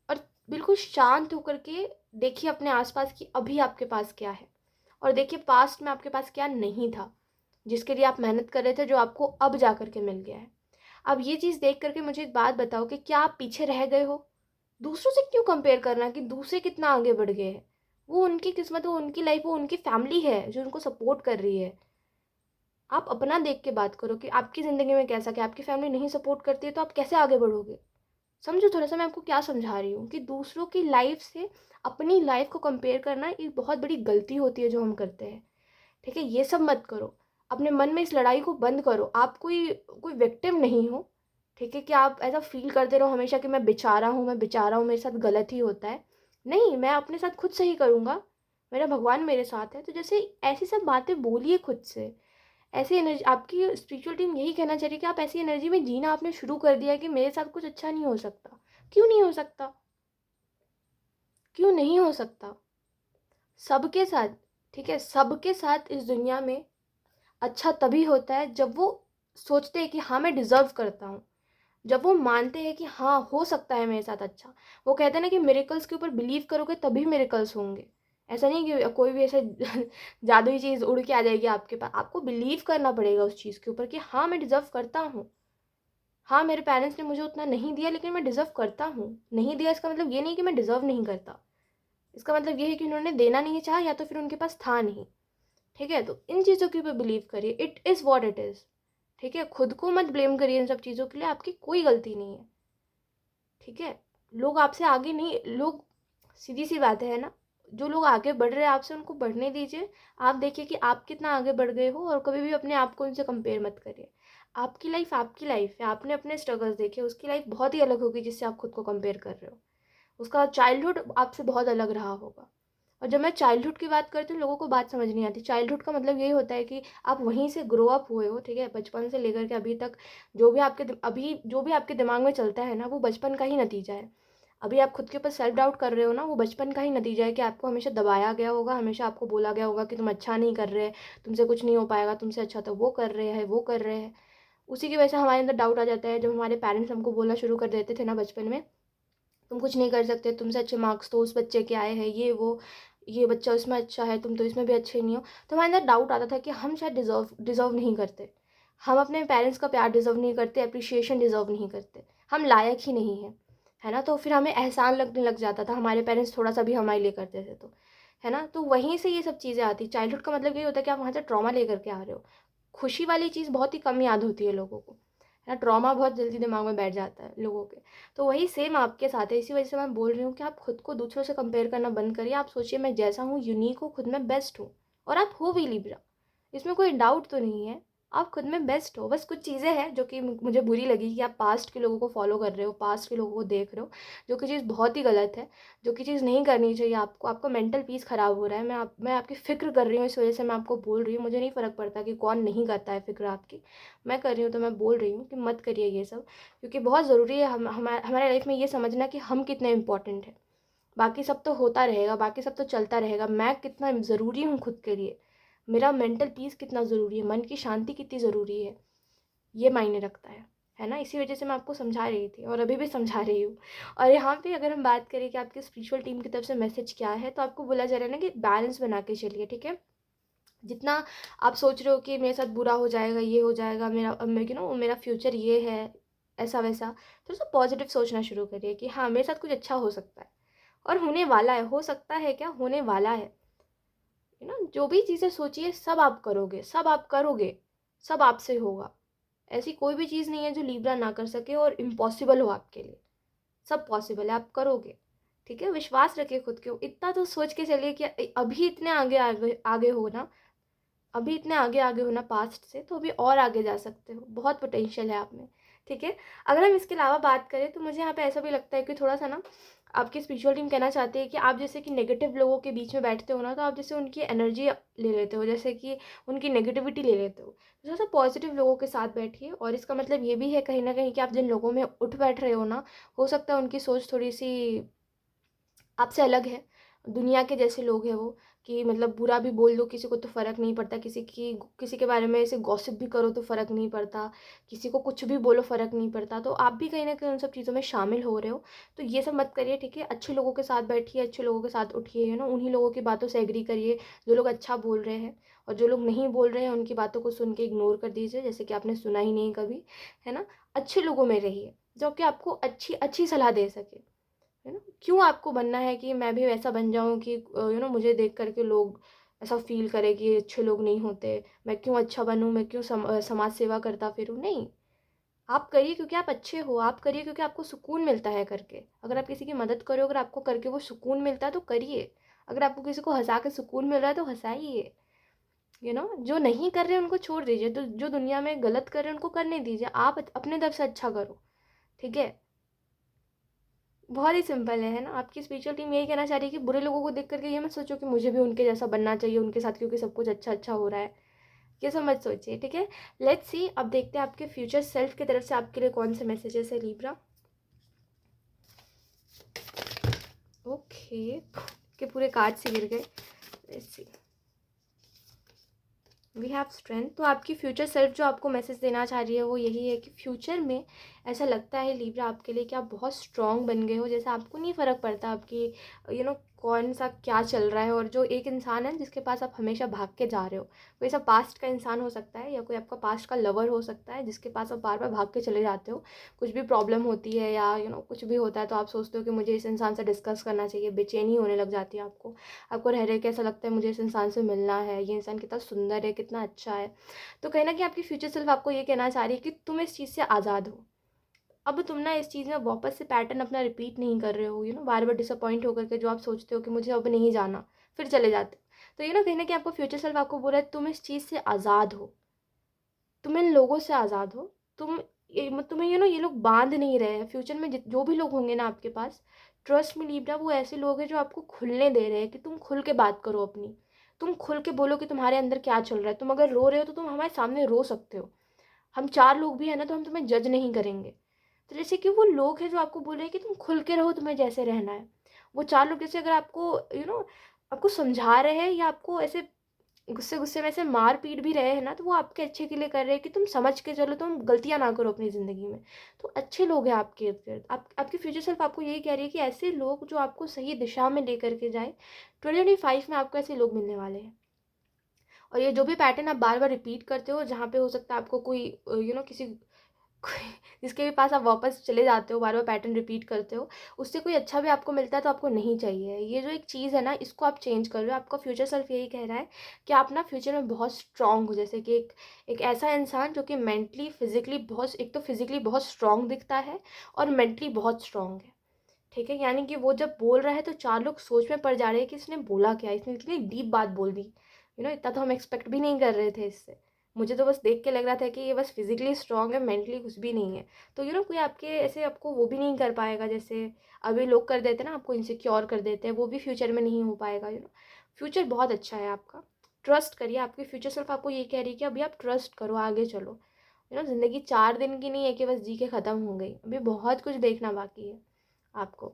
और बिल्कुल शांत होकर के देखिए अपने आसपास कि अभी आपके पास क्या है, और देखिए पास्ट में आपके पास क्या नहीं था, जिसके लिए आप मेहनत कर रहे थे, जो आपको अब जा कर के मिल गया है। अब ये चीज़ देख करके मुझे एक बात बताओ कि क्या आप पीछे रह गए हो? दूसरों से क्यों कंपेयर करना कि दूसरे कितना आगे बढ़ गए हैं? वो उनकी किस्मत, वो उनकी लाइफ, वो उनकी फैमिली है जो उनको सपोर्ट कर रही है। आप अपना देख के बात करो कि आपकी ज़िंदगी में कैसा क्या, आपकी फैमिली नहीं सपोर्ट करती है तो आप कैसे आगे बढ़ोगे? समझो थोड़ा-सा मैं आपको क्या समझा रही हूँ कि दूसरों की लाइफ से अपनी लाइफ को कंपेयर करना एक बहुत बड़ी गलती होती है जो हम करते हैं। ठीक है? ये सब मत करो। अपने मन में इस लड़ाई को बंद करो। आप कोई कोई विक्टिम नहीं हो। ठीक है? कि आप ऐसा फ़ील करते रहो हमेशा कि मैं बेचारा हूँ, मैं बेचारा हूँ, मेरे साथ गलत ही होता है। नहीं, मैं अपने साथ खुद सही करूँगा। मेरा भगवान मेरे साथ है। तो जैसे ऐसी सब बातें बोलिए खुद से। ऐसी एनर्जी आपकी स्पिरिचुअल टीम यही कहना चाह रही है कि आप ऐसी एनर्जी में जीना आपने शुरू कर दिया है कि मेरे साथ कुछ अच्छा नहीं हो सकता। क्यों नहीं हो सकता? क्यों नहीं हो सकता? सबके साथ, ठीक है? सबके साथ इस दुनिया में अच्छा तभी होता है जब वो सोचते हैं कि हाँ, मैं डिज़र्व करता हूँ। जब वो मानते हैं कि हाँ, हो सकता है मेरे साथ अच्छा। वो कहते हैं ना कि मिरेकल्स के ऊपर बिलीव करोगे तभी मिरेकल्स होंगे। ऐसा नहीं कि कोई भी ऐसे जादुई चीज़ उड़ के आ जाएगी आपके पास। आपको बिलीव करना पड़ेगा उस चीज़ के ऊपर कि हाँ, मैं डिज़र्व करता हूँ। हाँ, मेरे पेरेंट्स ने मुझे उतना नहीं दिया लेकिन मैं डिज़र्व करता हूँ। नहीं दिया इसका मतलब ये नहीं कि मैं डिज़र्व नहीं करता। इसका मतलब ये है कि उन्होंने देना नहीं चाहा या तो फिर उनके पास था नहीं। ठीक है? तो इन चीज़ों के ऊपर बिलीव करिए। It is what it is. ठीक है? खुद को मत ब्लेम करिए इन सब चीज़ों के लिए, आपकी कोई गलती नहीं है। ठीक है? लोग आपसे आगे नहीं, लोग सीधी-सी बात है ना? जो लोग आगे बढ़ रहे हैं आपसे उनको बढ़ने दीजिए। आप देखिए कि आप कितना आगे बढ़ गए हो और कभी भी अपने आप को उनसे कंपेयर मत करिए। आपकी लाइफ़ है, आपने अपने स्ट्रगल्स देखे, उसकी लाइफ़ बहुत ही अलग होगी जिससे आप खुद को कंपेयर कर रहे हो। उसका चाइल्डहुड आपसे बहुत अलग रहा होगा। और जब मैं चाइल्डहुड की बात करती हूँ लोगों को बात समझ नहीं आती। चाइल्डहुड का मतलब यही होता है कि आप वहीं से ग्रो अप हुए हो, ठीक है? बचपन से लेकर के अभी तक जो भी आपके दिमाग में चलता है ना वो बचपन का ही नतीजा है। अभी आप खुद के ऊपर सेल्फ डाउट कर रहे हो ना, वो बचपन का ही नतीजा है कि आपको हमेशा दबाया गया होगा, हमेशा आपको बोला गया होगा कि तुम अच्छा नहीं कर रहे, तुमसे कुछ नहीं हो पाएगा, तुमसे अच्छा तो वो कर रहे हैं, वो कर रहे हैं। उसी की वजह से हमारे अंदर डाउट आ जाता है। जब हमारे पेरेंट्स हमको बोलना शुरू कर देते थे ना बचपन में, तुम कुछ नहीं कर सकते, तुमसे अच्छे मार्क्स तो उस बच्चे के आए हैं, ये बच्चा उसमें अच्छा है, तुम तो इसमें भी अच्छे नहीं हो। तो हमारे अंदर डाउट आता था कि हम शायद डिज़र्व नहीं करते। हम अपने पेरेंट्स का प्यार डिज़र्व नहीं करते, एप्रिशिएशन डिज़र्व नहीं करते। हम लायक ही नहीं हैं, है ना? तो फिर हमें एहसान लगने लग जाता था, हमारे पेरेंट्स थोड़ा-सा भी हमारे लिए करते थे तो, है ना? तो वहीं से ये सब चीज़ें आती। चाइल्डहुड का मतलब यही होता है कि आप वहाँ से ट्रॉमा लेकर के आ रहे हो। खुशी वाली चीज़ बहुत ही कम याद होती है लोगों को, है ना? ट्रॉमा बहुत जल्दी दिमाग में बैठ जाता है लोगों के। तो वही सेम आपके साथ है। इसी वजह से मैं बोल रही हूँ कि आप खुद को दूसरों से कंपेयर करना बंद करिए। आप सोचिए मैं जैसा हूँ यूनिक हूँ, खुद में बेस्ट हूँ, और आप हो भी लिब्रा। इसमें कोई डाउट तो नहीं है। आप खुद में बेस्ट हो। बस कुछ चीज़ें हैं जो कि मुझे बुरी लगी कि आप पास्ट के लोगों को फॉलो कर रहे हो, पास्ट के लोगों को देख रहे हो, जो कि चीज़ बहुत ही गलत है, जो कि चीज़ नहीं करनी चाहिए आपको। आपका मेंटल पीस ख़राब हो रहा है। मैं आपकी फ़िक्र कर रही हूँ, इस वजह से मैं आपको बोल रही हूँ। मुझे नहीं फ़र्क पड़ता कि कौन नहीं करता है फ़िक्र आपकी। मैं कर रही हूँ तो मैं बोल रही हूँ कि मत करिए ये सब। क्योंकि बहुत ज़रूरी है हमारे लाइफ में ये समझना कि हम कितने इम्पोर्टेंट हैं। बाकी सब तो होता रहेगा, बाकी सब तो चलता रहेगा। मैं कितना ज़रूरी हूँ खुद के लिए, मेरा मेंटल पीस कितना ज़रूरी है, मन की शांति कितनी ज़रूरी है, ये मायने रखता है ना? इसी वजह से मैं आपको समझा रही थी और अभी भी समझा रही हूँ। और यहाँ पे अगर हम बात करें कि आपकी स्पिरिचुअल टीम की तरफ से मैसेज क्या है, तो आपको बोला जा रहा है ना कि बैलेंस बना के चलिए, ठीक है? जितना आप सोच रहे हो कि मेरे साथ बुरा हो जाएगा, ये हो जाएगा, मेरा फ्यूचर ये है, ऐसा-वैसा, थोड़ा-सा पॉज़िटिव सोचना शुरू करिए कि हाँ, मेरे साथ कुछ अच्छा हो सकता है और होने वाला है। हो सकता है क्या, होने वाला है। जो भी चीज़ें सोचिए सब आप करोगे, सब आपसे होगा। ऐसी कोई भी चीज़ नहीं है जो लिब्रा ना कर सके और इम्पॉसिबल हो आपके लिए। सब पॉसिबल है, आप करोगे। ठीक है? विश्वास रखिए खुद के ऊ इतना तो सोच के चलिए कि अभी इतने आगे आगे हो ना, अभी इतने आगे आगे हो ना पास्ट से, तो अभी और आगे जा सकते हो। बहुत पोटेंशियल है आप में। ठीक है। अगर हम इसके अलावा बात करें तो मुझे यहाँ पे ऐसा भी लगता है कि थोड़ा सा ना आपकी स्पिरिचुअल टीम कहना चाहती है कि आप जैसे कि नेगेटिव लोगों के बीच में बैठते हो ना, तो आप जैसे उनकी एनर्जी ले लेते हो, जैसे कि उनकी नेगेटिविटी ले लेते हो। थोड़ा सा पॉजिटिव लोगों के साथ बैठिए। और इसका मतलब ये भी है कहीं ना कहीं कि आप जिन लोगों में उठ बैठ रहे हो ना, हो सकता है उनकी सोच थोड़ी सी आपसे अलग है, दुनिया के जैसे लोग हैं वो, कि मतलब बुरा भी बोल दो किसी को तो फ़र्क नहीं पड़ता, किसी के बारे में ऐसे गॉसिप भी करो तो फ़र्क नहीं पड़ता, किसी को कुछ भी बोलो फ़र्क नहीं पड़ता। तो आप भी कहीं ना कहीं उन सब चीज़ों में शामिल हो रहे हो। तो ये सब मत करिए, ठीक है। अच्छे लोगों के साथ बैठिए, अच्छे लोगों के साथ उठिए, उन्हीं लोगों की बातों से एग्री करिए जो लोग अच्छा बोल रहे हैं। और जो लोग नहीं बोल रहे हैं उनकी बातों को सुन के इग्नोर कर दीजिए, जैसे कि आपने सुना ही नहीं कभी, है ना। अच्छे लोगों में रहिए जो कि आपको अच्छी अच्छी सलाह दे सके, है ना। क्यों आपको बनना है कि मैं भी वैसा बन जाऊं कि मुझे देख करके लोग ऐसा फील करे कि अच्छे लोग नहीं होते, मैं क्यों अच्छा बनूं, मैं क्यों समाज सेवा करता फिरूं। नहीं, आप करिए क्योंकि आप अच्छे हो, आप करिए क्योंकि आपको सुकून मिलता है करके। अगर आप किसी की मदद करो, अगर आपको करके वो सुकून मिलता है तो करिए। अगर आपको किसी को हंसा के सुकून मिल रहा है तो हंसाइए। जो नहीं कर रहे हैं उनको छोड़ दीजिए, तो जो दुनिया में गलत कर रहे हैं उनको करने दीजिए, आप अपने तरफ से अच्छा करो, ठीक है। बहुत ही सिंपल है ना। आपकी स्पिरिचुअल टीम यही कहना चाह रही है कि बुरे लोगों को देख करके ये मत सोचो कि मुझे भी उनके जैसा बनना चाहिए उनके साथ, क्योंकि सब कुछ अच्छा अच्छा हो रहा है। ये सब मत सोचिए, ठीक है। लेट्स सी, अब देखते हैं आपके फ्यूचर सेल्फ की तरफ से आपके लिए कौन से मैसेजेस है लिब्रा। ओके, के पूरे कार्ड से गिर गए। Let's see, we have strength. तो आपकी फ्यूचर सेल्फ जो आपको मैसेज देना चाह रही है वो यही है कि फ्यूचर में ऐसा लगता है लिब्रा आपके लिए कि आप बहुत स्ट्रॉन्ग बन गए हो, जैसे आपको नहीं फ़र्क पड़ता आपकी कौन सा क्या चल रहा है। और जो एक इंसान है जिसके पास आप हमेशा भाग के जा रहे हो, कोई ऐसा पास्ट का इंसान हो सकता है या कोई आपका पास्ट का लवर हो सकता है जिसके पास आप बार बार भाग के चले जाते हो। कुछ भी प्रॉब्लम होती है या कुछ भी होता है तो आप सोचते हो कि मुझे इस इंसान से डिस्कस करना चाहिए, बेचैनी होने लग जाती है आपको। आपको रह रहे के ऐसा लगता है मुझे इस इंसान से मिलना है, ये इंसान कितना सुंदर है, कितना अच्छा है। तो कहीं ना कहीं आपकी फ्यूचर सेल्फ आपको ये कहना चाह रही है कि तुम इस चीज़ से आज़ाद हो। अब तुम ना इस चीज़ में वापस से पैटर्न अपना रिपीट नहीं कर रहे हो, बार बार डिसअपॉइंट होकर के जो आप सोचते हो कि मुझे अब नहीं जाना, फिर चले जाते हो। तो कहीं ना कहीं आपको फ्यूचर सेल्फ आपको बोल रहा है तुम इस चीज़ से आज़ाद हो, तुम इन लोगों से आज़ाद हो। तुम्हें ये लोग बांध नहीं रहे हैं। फ्यूचर में जो भी लोग होंगे ना आपके पास, ट्रस्ट में लिब्रा, वो ऐसे लोग हैं जो आपको खुलने दे रहे हैं कि तुम खुल के बात करो अपनी, तुम खुल के बोलो कि तुम्हारे अंदर क्या चल रहा है। तुम अगर रो रहे हो तो तुम हमारे सामने रो सकते हो, हम चार लोग भी है ना तो हम तुम्हें जज नहीं करेंगे। तो जैसे कि वो लोग हैं जो आपको बोल रहे हैं कि तुम खुल के रहो, तुम्हें जैसे रहना है। वो चार लोग जैसे अगर आपको आपको समझा रहे हैं या आपको ऐसे गुस्से गुस्से में से मार पीट भी रहे हैं ना, तो वो आपके अच्छे के लिए कर रहे हैं कि तुम समझ के चलो, तुम गलतियां ना करो अपनी ज़िंदगी में। तो अच्छे लोग हैं आपके इर्द गिर्द। आपकी फ्यूचर सेल्फ आपको यही कह रही है कि ऐसे लोग जो आपको सही दिशा में लेकर के जाए, 2025 में आपको ऐसे लोग मिलने वाले हैं। और ये जो भी पैटर्न आप बार बार रिपीट करते हो, जहाँ पे हो सकता है आपको कोई किसी कोई जिसके भी पास आप वापस चले जाते हो, बार बार पैटर्न रिपीट करते हो, उससे कोई अच्छा भी आपको मिलता है तो आपको नहीं चाहिए। ये जो एक चीज़ है ना, इसको आप चेंज कर रहे हो। आपका फ्यूचर सेल्फ यही कह रहा है कि आप ना फ्यूचर में बहुत स्ट्रांग हो, जैसे कि एक ऐसा इंसान जो कि मेंटली फिजिकली बहुत, एक तो फिजिकली बहुत स्ट्रांग दिखता है और मेंटली बहुत स्ट्रांग है, ठीक है। यानी कि वो जब बोल रहा है तो चार लोग सोच में पड़ जा रहे हैं कि इसने बोला क्या, इसने इतनी डीप बात बोल दी। इतना तो हम एक्सपेक्ट भी नहीं कर रहे थे इससे। मुझे तो बस देख के लग रहा था कि ये बस फिजिकली स्ट्रांग है, मेंटली कुछ भी नहीं है। तो कोई आपके ऐसे आपको वो भी नहीं कर पाएगा, जैसे अभी लोग कर देते हैं ना, आपको इनसिक्योर कर देते हैं, वो भी फ्यूचर में नहीं हो पाएगा। फ्यूचर बहुत अच्छा है आपका, ट्रस्ट करिए। आपकी फ्यूचर सेल्फ आपको ये कह रही है कि अभी आप ट्रस्ट करो, आगे चलो। ज़िंदगी 4 दिन की नहीं है कि बस जी के ख़त्म हो गई, अभी बहुत कुछ देखना बाकी है आपको,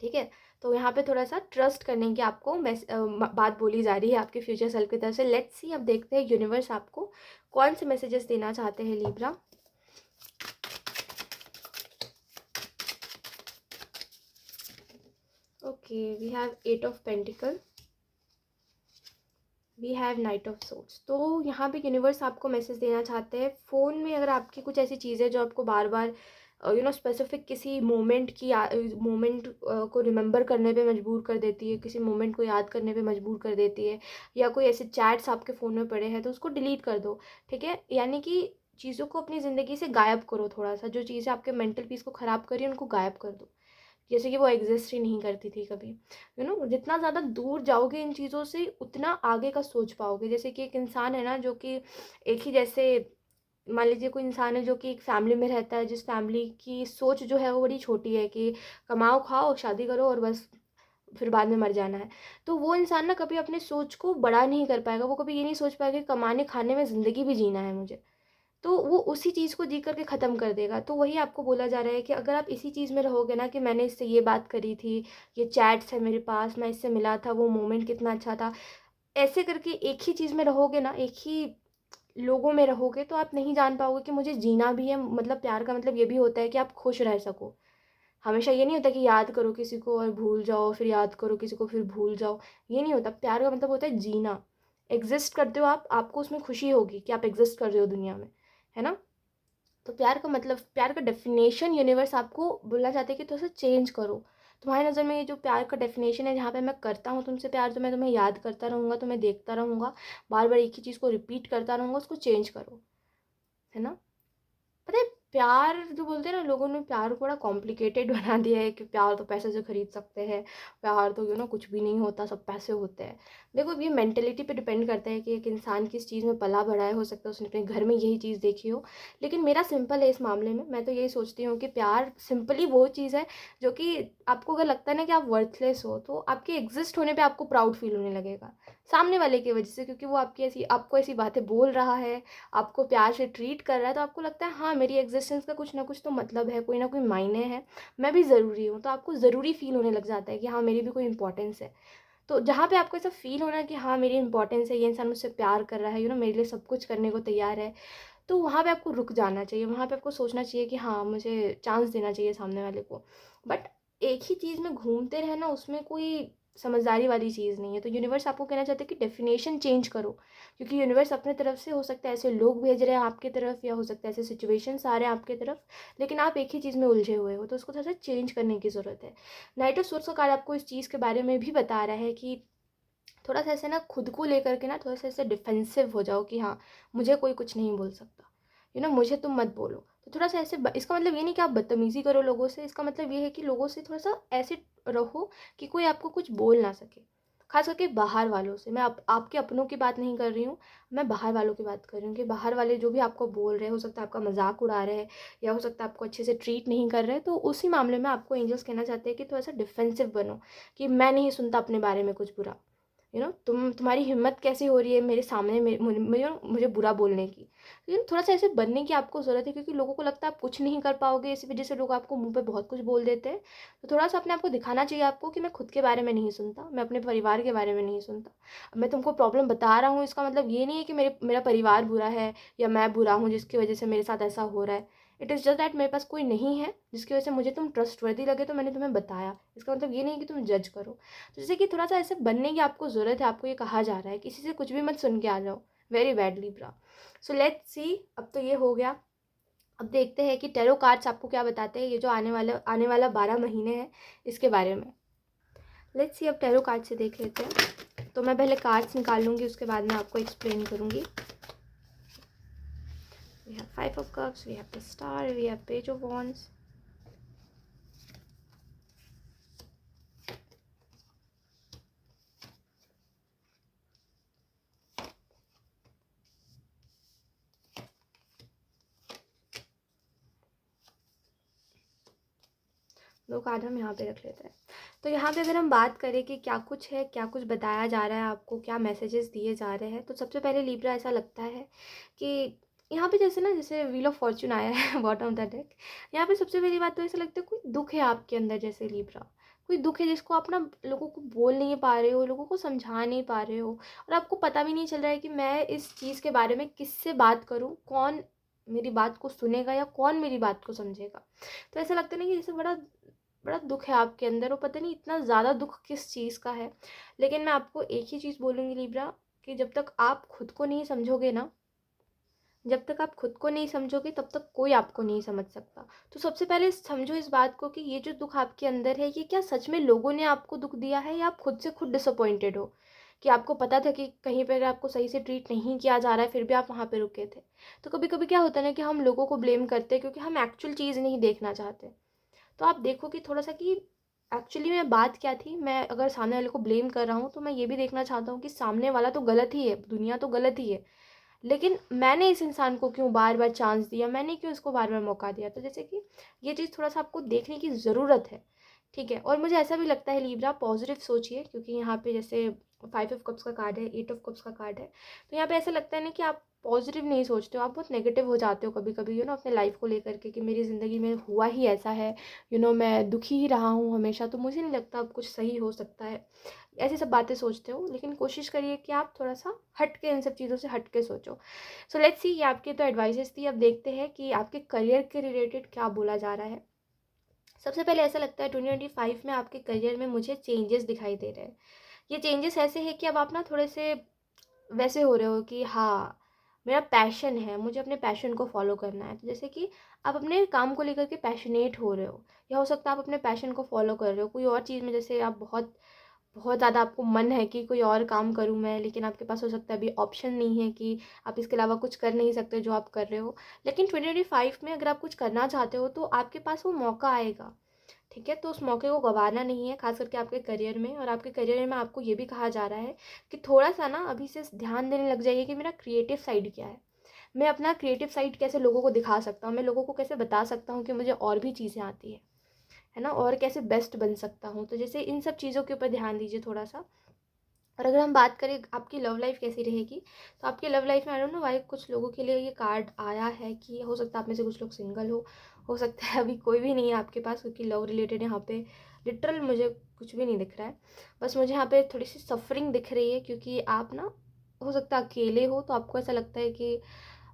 ठीक है। तो यहाँ पे थोड़ा सा ट्रस्ट करने की आपको बात बोली जा रही है आपके फ्यूचर सेल्फ की तरफ से। लेट्स सी, अब देखते हैं यूनिवर्स आपको कौन से मैसेजेस देना चाहते हैं Libra. Okay, we have 8 of pentacle, we have knight of swords. तो यहाँ पे यूनिवर्स आपको मैसेज देना चाहते हैं, फ़ोन में अगर आपकी कुछ ऐसी चीज़ें जो आपको बार बार स्पेसिफिक किसी मोमेंट को रिमेंबर करने पे मजबूर कर देती है, किसी मोमेंट को याद करने पे मजबूर कर देती है, या कोई ऐसे चैट्स आपके फ़ोन में पड़े हैं तो उसको डिलीट कर दो, ठीक है। यानी कि चीज़ों को अपनी ज़िंदगी से गायब करो, थोड़ा सा जो चीज़ें आपके मेंटल पीस को ख़राब करी उनको गायब कर दो, जैसे कि वो एग्जिस्ट ही नहीं करती थी कभी। जितना ज़्यादा दूर जाओगे इन चीज़ों से उतना आगे का सोच पाओगे। जैसे कि एक इंसान है ना जो कि एक ही जैसे मान लीजिए कोई इंसान है जो कि एक फैमिली में रहता है, जिस फैमिली की सोच जो है वो बड़ी छोटी है कि कमाओ खाओ शादी करो और बस फिर बाद में मर जाना है। तो वो इंसान ना कभी अपने सोच को बड़ा नहीं कर पाएगा, वो कभी ये नहीं सोच पाएगा कि कमाने खाने में ज़िंदगी भी जीना है मुझे। तो वो उसी चीज़ को जी कर के ख़त्म कर देगा। तो वही आपको बोला जा रहा है कि अगर आप इसी चीज़ में रहोगे ना कि मैंने इससे ये बात करी थी, ये चैट्स है मेरे पास, मैं इससे मिला था, वो मोमेंट कितना अच्छा था। ऐसे करके एक ही चीज़ में रहोगे ना, एक ही लोगों में रहोगे, तो आप नहीं जान पाओगे कि मुझे जीना भी है। मतलब प्यार का मतलब ये भी होता है कि आप खुश रह सको। हमेशा ये नहीं होता कि याद करो किसी को और भूल जाओ, फिर याद करो किसी को फिर भूल जाओ। ये नहीं होता। प्यार का मतलब होता है जीना। एग्ज़िस्ट करते हो आप, आपको उसमें खुशी होगी कि आप एग्ज़िस्ट कर रहे हो दुनिया में, है ना? तो प्यार का मतलब, प्यार का डेफिनेशन यूनिवर्स आपको बोलना चाहते हैं कि थोड़ा सा चेंज करो। तुम्हारी नज़र में ये जो प्यार का डेफिनेशन है, जहाँ पे मैं करता हूँ तुमसे प्यार, तो मैं तुम्हें याद करता रहूँगा, तुम्हें देखता रहूँगा, बार बार एक ही चीज़ को रिपीट करता रहूँगा, उसको चेंज करो, है ना? पता है, प्यार जो बोलते हैं ना, लोगों ने प्यार को बड़ा कॉम्प्लिकेटेड बना दिया है कि प्यार तो पैसे से खरीद सकते हैं, प्यार तो कुछ भी नहीं होता, सब पैसे होते हैं। देखो, ये मेंटेलिटी पे डिपेंड करता है कि एक इंसान किस चीज़ में पला बढ़ा है। हो सकता है उसने अपने घर में यही चीज़ देखी हो। लेकिन मेरा सिंपल है इस मामले में, मैं तो यही सोचती हूँ कि प्यार सिंपली वो चीज़ है जो कि आपको अगर लगता है ना कि आप वर्थलेस हो, तो आपके एग्जिस्ट होने पर आपको प्राउड फील होने लगेगा सामने वाले की वजह से, क्योंकि वो आपको ऐसी बातें बोल रहा है, आपको प्यार से ट्रीट कर रहा है, तो आपको लगता है हाँ, मेरी एग्जिस्टेंस का कुछ ना कुछ तो मतलब है, कोई ना कोई मायने है, मैं भी ज़रूरी हूँ। तो आपको ज़रूरी फील होने लग जाता है कि हाँ, मेरी भी कोई इंपॉर्टेंस है। तो जहाँ पे आपको ऐसा फील होना है कि हाँ, मेरी इंपॉर्टेंस है, ये इंसान मुझसे प्यार कर रहा है, मेरे लिए सब कुछ करने को तैयार है, तो वहाँ पे आपको रुक जाना चाहिए। वहाँ पे आपको सोचना चाहिए कि हाँ, मुझे चांस देना चाहिए सामने वाले को। बट एक ही चीज़ में घूमते रहना, उसमें कोई समझदारी वाली चीज़ नहीं है। तो यूनिवर्स आपको कहना चाहते हैं कि डेफिनेशन चेंज करो, क्योंकि यूनिवर्स अपने तरफ से, हो सकता है ऐसे लोग भेज रहे हैं आपकी तरफ, या हो सकता है ऐसे सिचुएशंस आ रहे हैं आपकी तरफ, लेकिन आप एक ही चीज़ में उलझे हुए हो, तो उसको थोड़ा सा चेंज करने की ज़रूरत है। नाइट ऑफ सोर्स का कार्ड आपको इस चीज़ के बारे में भी बता रहा है कि थोड़ा सा ऐसे ना खुद को लेकर के ना थोड़ा सा ऐसे डिफेंसिव हो जाओ कि हाँ, मुझे कोई कुछ नहीं बोल सकता, मुझे तुम मत बोलो। तो थोड़ा सा ऐसे इसका मतलब ये नहीं कि आप बदतमीज़ी करो लोगों से, इसका मतलब ये है कि लोगों से थोड़ा सा ऐसे रहो कि कोई आपको कुछ बोल ना सके। खास करके बाहर वालों से, मैं आपके अपनों की बात नहीं कर रही हूँ, मैं बाहर वालों की बात कर रही हूँ कि बाहर वाले जो भी आपको बोल रहे हैं, हो सकता है आपका मजाक उड़ा रहे हैं, या हो सकता है आपको अच्छे से ट्रीट नहीं कर रहे, तो उसी मामले में आपको एंजल्स कहना चाहते हैं कि थोड़ा सा डिफेंसिव बनो, कि मैं नहीं सुनता अपने बारे में कुछ बुरा। तुम्हारी हिम्मत कैसी हो रही है मेरे सामने मुझे बुरा बोलने की। लेकिन थोड़ा सा ऐसे बनने की आपको ज़रूरत है, क्योंकि लोगों को लगता है आप कुछ नहीं कर पाओगे, इसी वजह से लोग आपको मुंह पे बहुत कुछ बोल देते हैं। तो थोड़ा सा अपने आप को दिखाना चाहिए आपको कि मैं खुद के बारे में नहीं सुनता, मैं अपने परिवार के बारे में नहीं सुनता। अब मैं तुमको प्रॉब्लम बता रहा हूँ, इसका मतलब ये नहीं है कि मेरा परिवार बुरा है या मैं बुरा हूँ जिसकी वजह से मेरे साथ ऐसा हो रहा है। इट इज़ जस्ट दैट मेरे पास कोई नहीं है जिसकी वजह से मुझे तुम ट्रस्टवर्दी लगे, तो मैंने तुम्हें बताया। इसका मतलब ये नहीं कि तुम जज करो। तो जैसे कि थोड़ा सा ऐसे बनने की आपको ज़रूरत है, आपको ये कहा जा रहा है किसी से कुछ भी मत सुन के आ जाओ, very badly bra. So let's see, अब तो ये हो गया। अब देखते हैं कि टैरो कार्ड्स आपको क्या बताते हैं, ये जो आने वाला 12 महीने हैं इसके बारे में। लेट्स सी, अब टैरो कार्ड से देख लेते हैं। तो मैं पहले कार्ड्स निकाल लूँगी, उसके बाद मैं आपको एक्सप्लेन करूँगी। We have 5 of Cups, we have the star, we have page of wands. दो कार्ड हम यहाँ पे रख लेते हैं। तो यहाँ पे अगर हम बात करें कि क्या कुछ है, क्या कुछ बताया जा रहा है आपको, क्या मैसेजेस दिए जा रहे हैं, तो सबसे पहले लिब्रा ऐसा लगता है कि यहाँ पे जैसे व्हील ऑफ फॉर्च्यून आया है बॉटम ऑफ द डेक। यहाँ पे सबसे पहली बात तो ऐसा लगता है कोई दुख है आपके अंदर, जैसे लिब्रा कोई दुख है जिसको आप ना लोगों को बोल नहीं पा रहे हो, लोगों को समझा नहीं पा रहे हो, और आपको पता भी नहीं चल रहा है कि मैं इस चीज़ के बारे में किससे बात करूँ, कौन मेरी बात को सुनेगा या कौन मेरी बात को समझेगा। तो ऐसा लगता है ना कि जैसे बड़ा बड़ा दुख है आपके अंदर, वो पता नहीं इतना ज़्यादा दुख किस चीज़ का है। लेकिन मैं आपको एक ही चीज़ बोलूँगी लिब्रा, कि जब तक आप खुद को नहीं समझोगे ना, जब तक आप खुद को नहीं समझोगे तब तक कोई आपको नहीं समझ सकता। तो सबसे पहले समझो इस बात को कि ये जो दुख आपके अंदर है, ये क्या सच में लोगों ने आपको दुख दिया है, या आप खुद से खुद डिसअपॉइंटेड हो, कि आपको पता था कि कहीं पर आपको सही से ट्रीट नहीं किया जा रहा है, फिर भी आप वहाँ पे रुके थे। तो कभी कभी क्या होता है ना कि हम लोगों को ब्लेम करते हैं क्योंकि हम एक्चुअल चीज़ नहीं देखना चाहते। तो आप देखो कि थोड़ा सा कि एक्चुअली में बात क्या थी। मैं अगर सामने वाले को ब्लेम कर रहा हूँ, तो मैं ये भी देखना चाहता हूँ कि सामने वाला तो गलत ही है, दुनिया तो गलत ही है, लेकिन मैंने इस इंसान को क्यों बार बार चांस दिया, मैंने क्यों इसको बार बार मौका दिया। तो जैसे कि ये चीज़ थोड़ा सा आपको देखने की ज़रूरत है, ठीक है। और मुझे ऐसा भी लगता है लिब्रा, पॉजिटिव सोचिए, क्योंकि यहाँ पे जैसे 5 ऑफ कप्स का कार्ड है, 8 ऑफ कप्स का कार्ड है, तो यहाँ पे ऐसा लगता है ना कि आप पॉजिटिव नहीं सोचते हो, आप बहुत नेगेटिव हो जाते हो कभी कभी, अपने लाइफ को लेकर के, कि मेरी ज़िंदगी में हुआ ही ऐसा है, मैं दुखी ही रहा हूँ हमेशा, तो मुझे नहीं लगता अब कुछ सही हो सकता है, ऐसी सब बातें सोचते हो। लेकिन कोशिश करिए कि आप थोड़ा सा हट के, इन सब चीज़ों से हट के सोचो। सो लेट्स सी, ये आपकी तो एडवाइसेस थी, अब देखते हैं कि आपके करियर के रिलेटेड क्या बोला जा रहा है। सबसे पहले ऐसा लगता है 2025 में आपके करियर में मुझे चेंजेस दिखाई दे रहे हैं। ये चेंजेस ऐसे हैं कि अब आप ना थोड़े से वैसे हो रहे हो कि हाँ, मेरा पैशन है, मुझे अपने पैशन को फॉलो करना है। तो जैसे कि आप अपने काम को लेकर के पैशनेट हो रहे हो, या हो सकता है आप अपने पैशन को फॉलो कर रहे हो कोई और चीज़ में, जैसे आप बहुत बहुत ज़्यादा आपको मन है कि कोई और काम करूँ मैं, लेकिन आपके पास हो सकता है अभी ऑप्शन नहीं है, कि आप इसके अलावा कुछ कर नहीं सकते जो आप कर रहे हो। लेकिन 2025 में अगर आप कुछ करना चाहते हो तो आपके पास वो मौका आएगा, ठीक है। तो उस मौके को गंवाना नहीं है, खास करके आपके करियर में। और आपके करियर में आपको ये भी कहा जा रहा है कि थोड़ा सा ना अभी से ध्यान देने लग जाइए कि मेरा क्रिएटिव साइड क्या है, मैं अपना क्रिएटिव साइड कैसे लोगों को दिखा सकता हूँ, मैं लोगों को कैसे बता सकता हूँ कि मुझे और भी चीज़ें आती है ना, और कैसे बेस्ट बन सकता हूँ। तो जैसे इन सब चीज़ों के ऊपर ध्यान दीजिए थोड़ा सा। और अगर हम बात करें आपकी लव लाइफ कैसी रहेगी, तो आपकी लव लाइफ में आई डोंट नो वाई कुछ लोगों के लिए ये कार्ड आया है कि हो सकता है आप में से कुछ लोग सिंगल हो सकता है अभी कोई भी नहीं है आपके पास, क्योंकि लव रिलेटेड यहाँ पे लिटरल मुझे कुछ भी नहीं दिख रहा है। बस मुझे यहाँ पे थोड़ी सी सफरिंग दिख रही है, क्योंकि आप ना हो सकता है अकेले हो, तो आपको ऐसा लगता है कि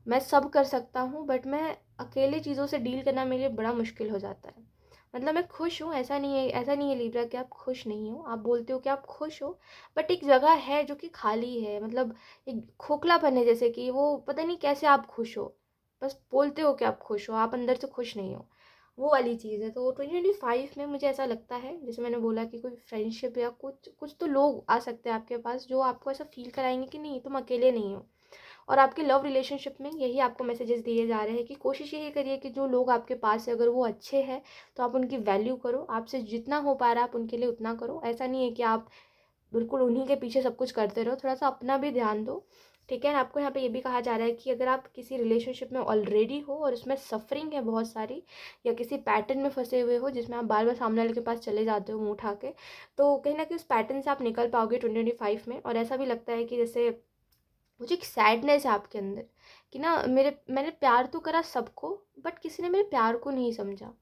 मैं सब कर सकता हूँ, बट मैं अकेले चीज़ों से डील करना मेरे लिए बड़ा मुश्किल हो जाता है। मतलब मैं खुश हूँ, ऐसा नहीं है लिब्रा कि आप खुश नहीं हो, आप बोलते हो कि आप खुश हो, बट एक जगह है जो कि खाली है, मतलब एक खोखलापन है, जैसे कि वो पता नहीं कैसे आप खुश हो, बस बोलते हो कि आप खुश हो, आप अंदर से खुश नहीं हो, वो वाली चीज़ है। तो 2025 में मुझे ऐसा लगता है, जैसे मैंने बोला कि कोई फ्रेंडशिप या कुछ कुछ तो लोग आ सकते हैं आपके पास, जो आपको ऐसा फील कराएंगे कि नहीं तुम अकेले नहीं हो। और आपके लव रिलेशनशिप में यही आपको मैसेजेस दिए जा रहे हैं कि कोशिश यही करिए कि जो लोग आपके पास है अगर वो अच्छे हैं तो आप उनकी वैल्यू करो, आपसे जितना हो पा रहा है आप उनके लिए उतना करो। ऐसा नहीं है कि आप बिल्कुल उन्हीं के पीछे सब कुछ करते रहो, थोड़ा सा अपना भी ध्यान दो, ठीक है। आपको यहाँ पे ये भी कहा जा रहा है कि अगर आप किसी रिलेशनशिप में ऑलरेडी हो और उसमें सफरिंग है बहुत सारी, या किसी पैटर्न में फंसे हुए हो जिसमें आप बार बार सामने वाले के पास चले जाते हो मुंह उठा के, तो कहीं ना कहीं उस पैटर्न से आप निकल पाओगे 2025 में। और ऐसा भी लगता है कि जैसे मुझे एक सैडनेस है आपके अंदर कि ना मैंने प्यार तो करा सबको, बट किसी ने मेरे प्यार को नहीं समझा।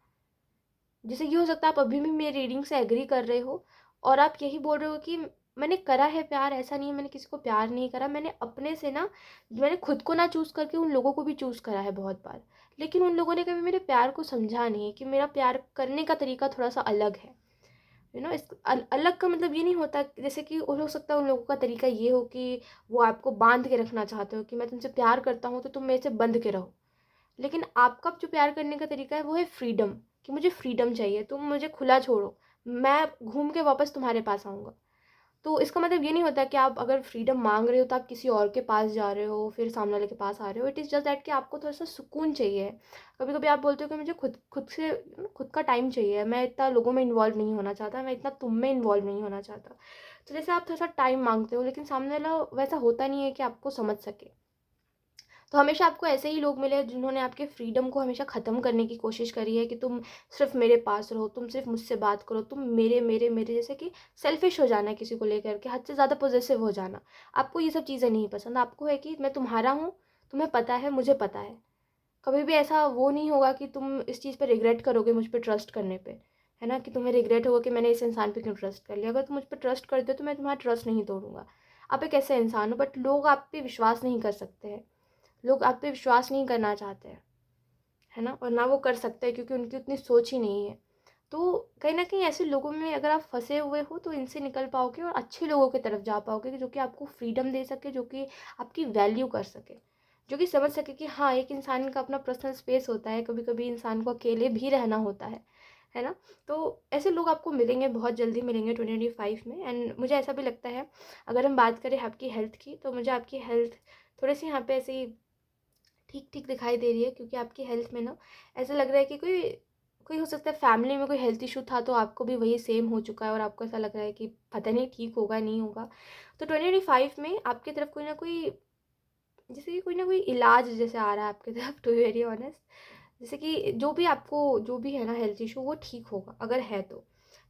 जैसे ये हो सकता है आप अभी भी मेरी रीडिंग से एग्री कर रहे हो, और आप यही बोल रहे हो कि मैंने करा है प्यार, ऐसा नहीं है मैंने किसी को प्यार नहीं करा, मैंने अपने से ना, मैंने खुद को ना चूज़ करके उन लोगों को भी चूज़ करा है बहुत बार, लेकिन उन लोगों ने कभी मेरे प्यार को समझा नहीं है कि मेरा प्यार करने का तरीका थोड़ा सा अलग है। इस अलग का मतलब ये नहीं होता, जैसे कि हो सकता है उन लोगों का तरीका ये हो कि वो आपको बांध के रखना चाहते हो, कि मैं तुमसे प्यार करता हूँ तो तुम मेरे से बंध के रहो। लेकिन आपका जो प्यार करने का तरीका है वो है फ्रीडम, कि मुझे फ्रीडम चाहिए, तुम मुझे खुला छोड़ो, मैं घूम के वापस तुम्हारे पास आऊँगा। तो इसका मतलब ये नहीं होता कि आप अगर फ्रीडम मांग रहे हो तो आप किसी और के पास जा रहे हो, फिर सामने वाले के पास आ रहे हो। इट इज़ जस्ट दैट कि आपको थोड़ा सा सुकून चाहिए। कभी कभी आप बोलते हो कि मुझे खुद खुद से खुद का टाइम चाहिए, मैं इतना लोगों में इन्वॉल्व नहीं होना चाहता, मैं इतना तुम में इन्वॉल्व नहीं होना चाहता। तो जैसे आप थोड़ा सा टाइम मांगते हो, लेकिन सामने वाला वैसा होता नहीं है कि आपको समझ सके। तो हमेशा आपको ऐसे ही लोग मिले जिन्होंने आपके फ्रीडम को हमेशा ख़त्म करने की कोशिश करी है, कि तुम सिर्फ मेरे पास रहो, तुम सिर्फ मुझसे बात करो, तुम मेरे मेरे मेरे, जैसे कि सेल्फिश हो जाना है किसी को लेकर के, हद से ज़्यादा पॉजेसिव हो जाना। आपको ये सब चीज़ें नहीं पसंद, आपको है कि मैं तुम्हारा हूँ, तुम्हें पता है मुझे पता है। कभी भी ऐसा वो नहीं होगा कि तुम इस चीज़ पे रिग्रेट करोगे मुझ पे ट्रस्ट करने पे, है ना, कि तुम्हें रिग्रेट होगा कि मैंने इस इंसान पे क्यों ट्रस्ट कर लिया। अगर तुम मुझ पे ट्रस्ट करते हो तो मैं तुम्हारा ट्रस्ट नहीं तोड़ूंगा। आप एक ऐसे इंसान हो, बट लोग आप पे विश्वास नहीं कर सकते हैं, लोग आप पे विश्वास नहीं करना चाहते हैं, है ना, और ना वो कर सकते हैं क्योंकि उनकी उतनी सोच ही नहीं है। तो कहीं ना कहीं ऐसे लोगों में अगर आप फंसे हुए हो तो इनसे निकल पाओगे और अच्छे लोगों की तरफ जा पाओगे, कि जो कि आपको फ्रीडम दे सके, जो कि आपकी वैल्यू कर सके, जो कि समझ सके कि हाँ, एक इंसान का अपना पर्सनल स्पेस होता है, कभी कभी इंसान को अकेले भी रहना होता है ना। तो ऐसे लोग आपको मिलेंगे, बहुत जल्दी मिलेंगे 2025 में। एंड मुझे ऐसा भी लगता है, अगर हम बात करें आपकी हेल्थ की, तो मुझे आपकी हेल्थ थोड़ी सी यहाँ पे ऐसे ही ठीक ठीक दिखाई दे रही है, क्योंकि आपकी हेल्थ में ना ऐसा लग रहा है कि कोई कोई हो सकता है फैमिली में कोई हेल्थ इशू था, तो आपको भी वही सेम हो चुका है, और आपको ऐसा लग रहा है कि पता नहीं ठीक होगा नहीं होगा। तो 2025 में आपकी तरफ कोई ना कोई जैसे कि कोई ना कोई इलाज जैसे आ रहा है आपकी तरफ, टू बी वेरी ऑनेस्ट। जैसे कि जो भी आपको जो भी है ना हेल्थ इशू, वो ठीक होगा अगर है तो,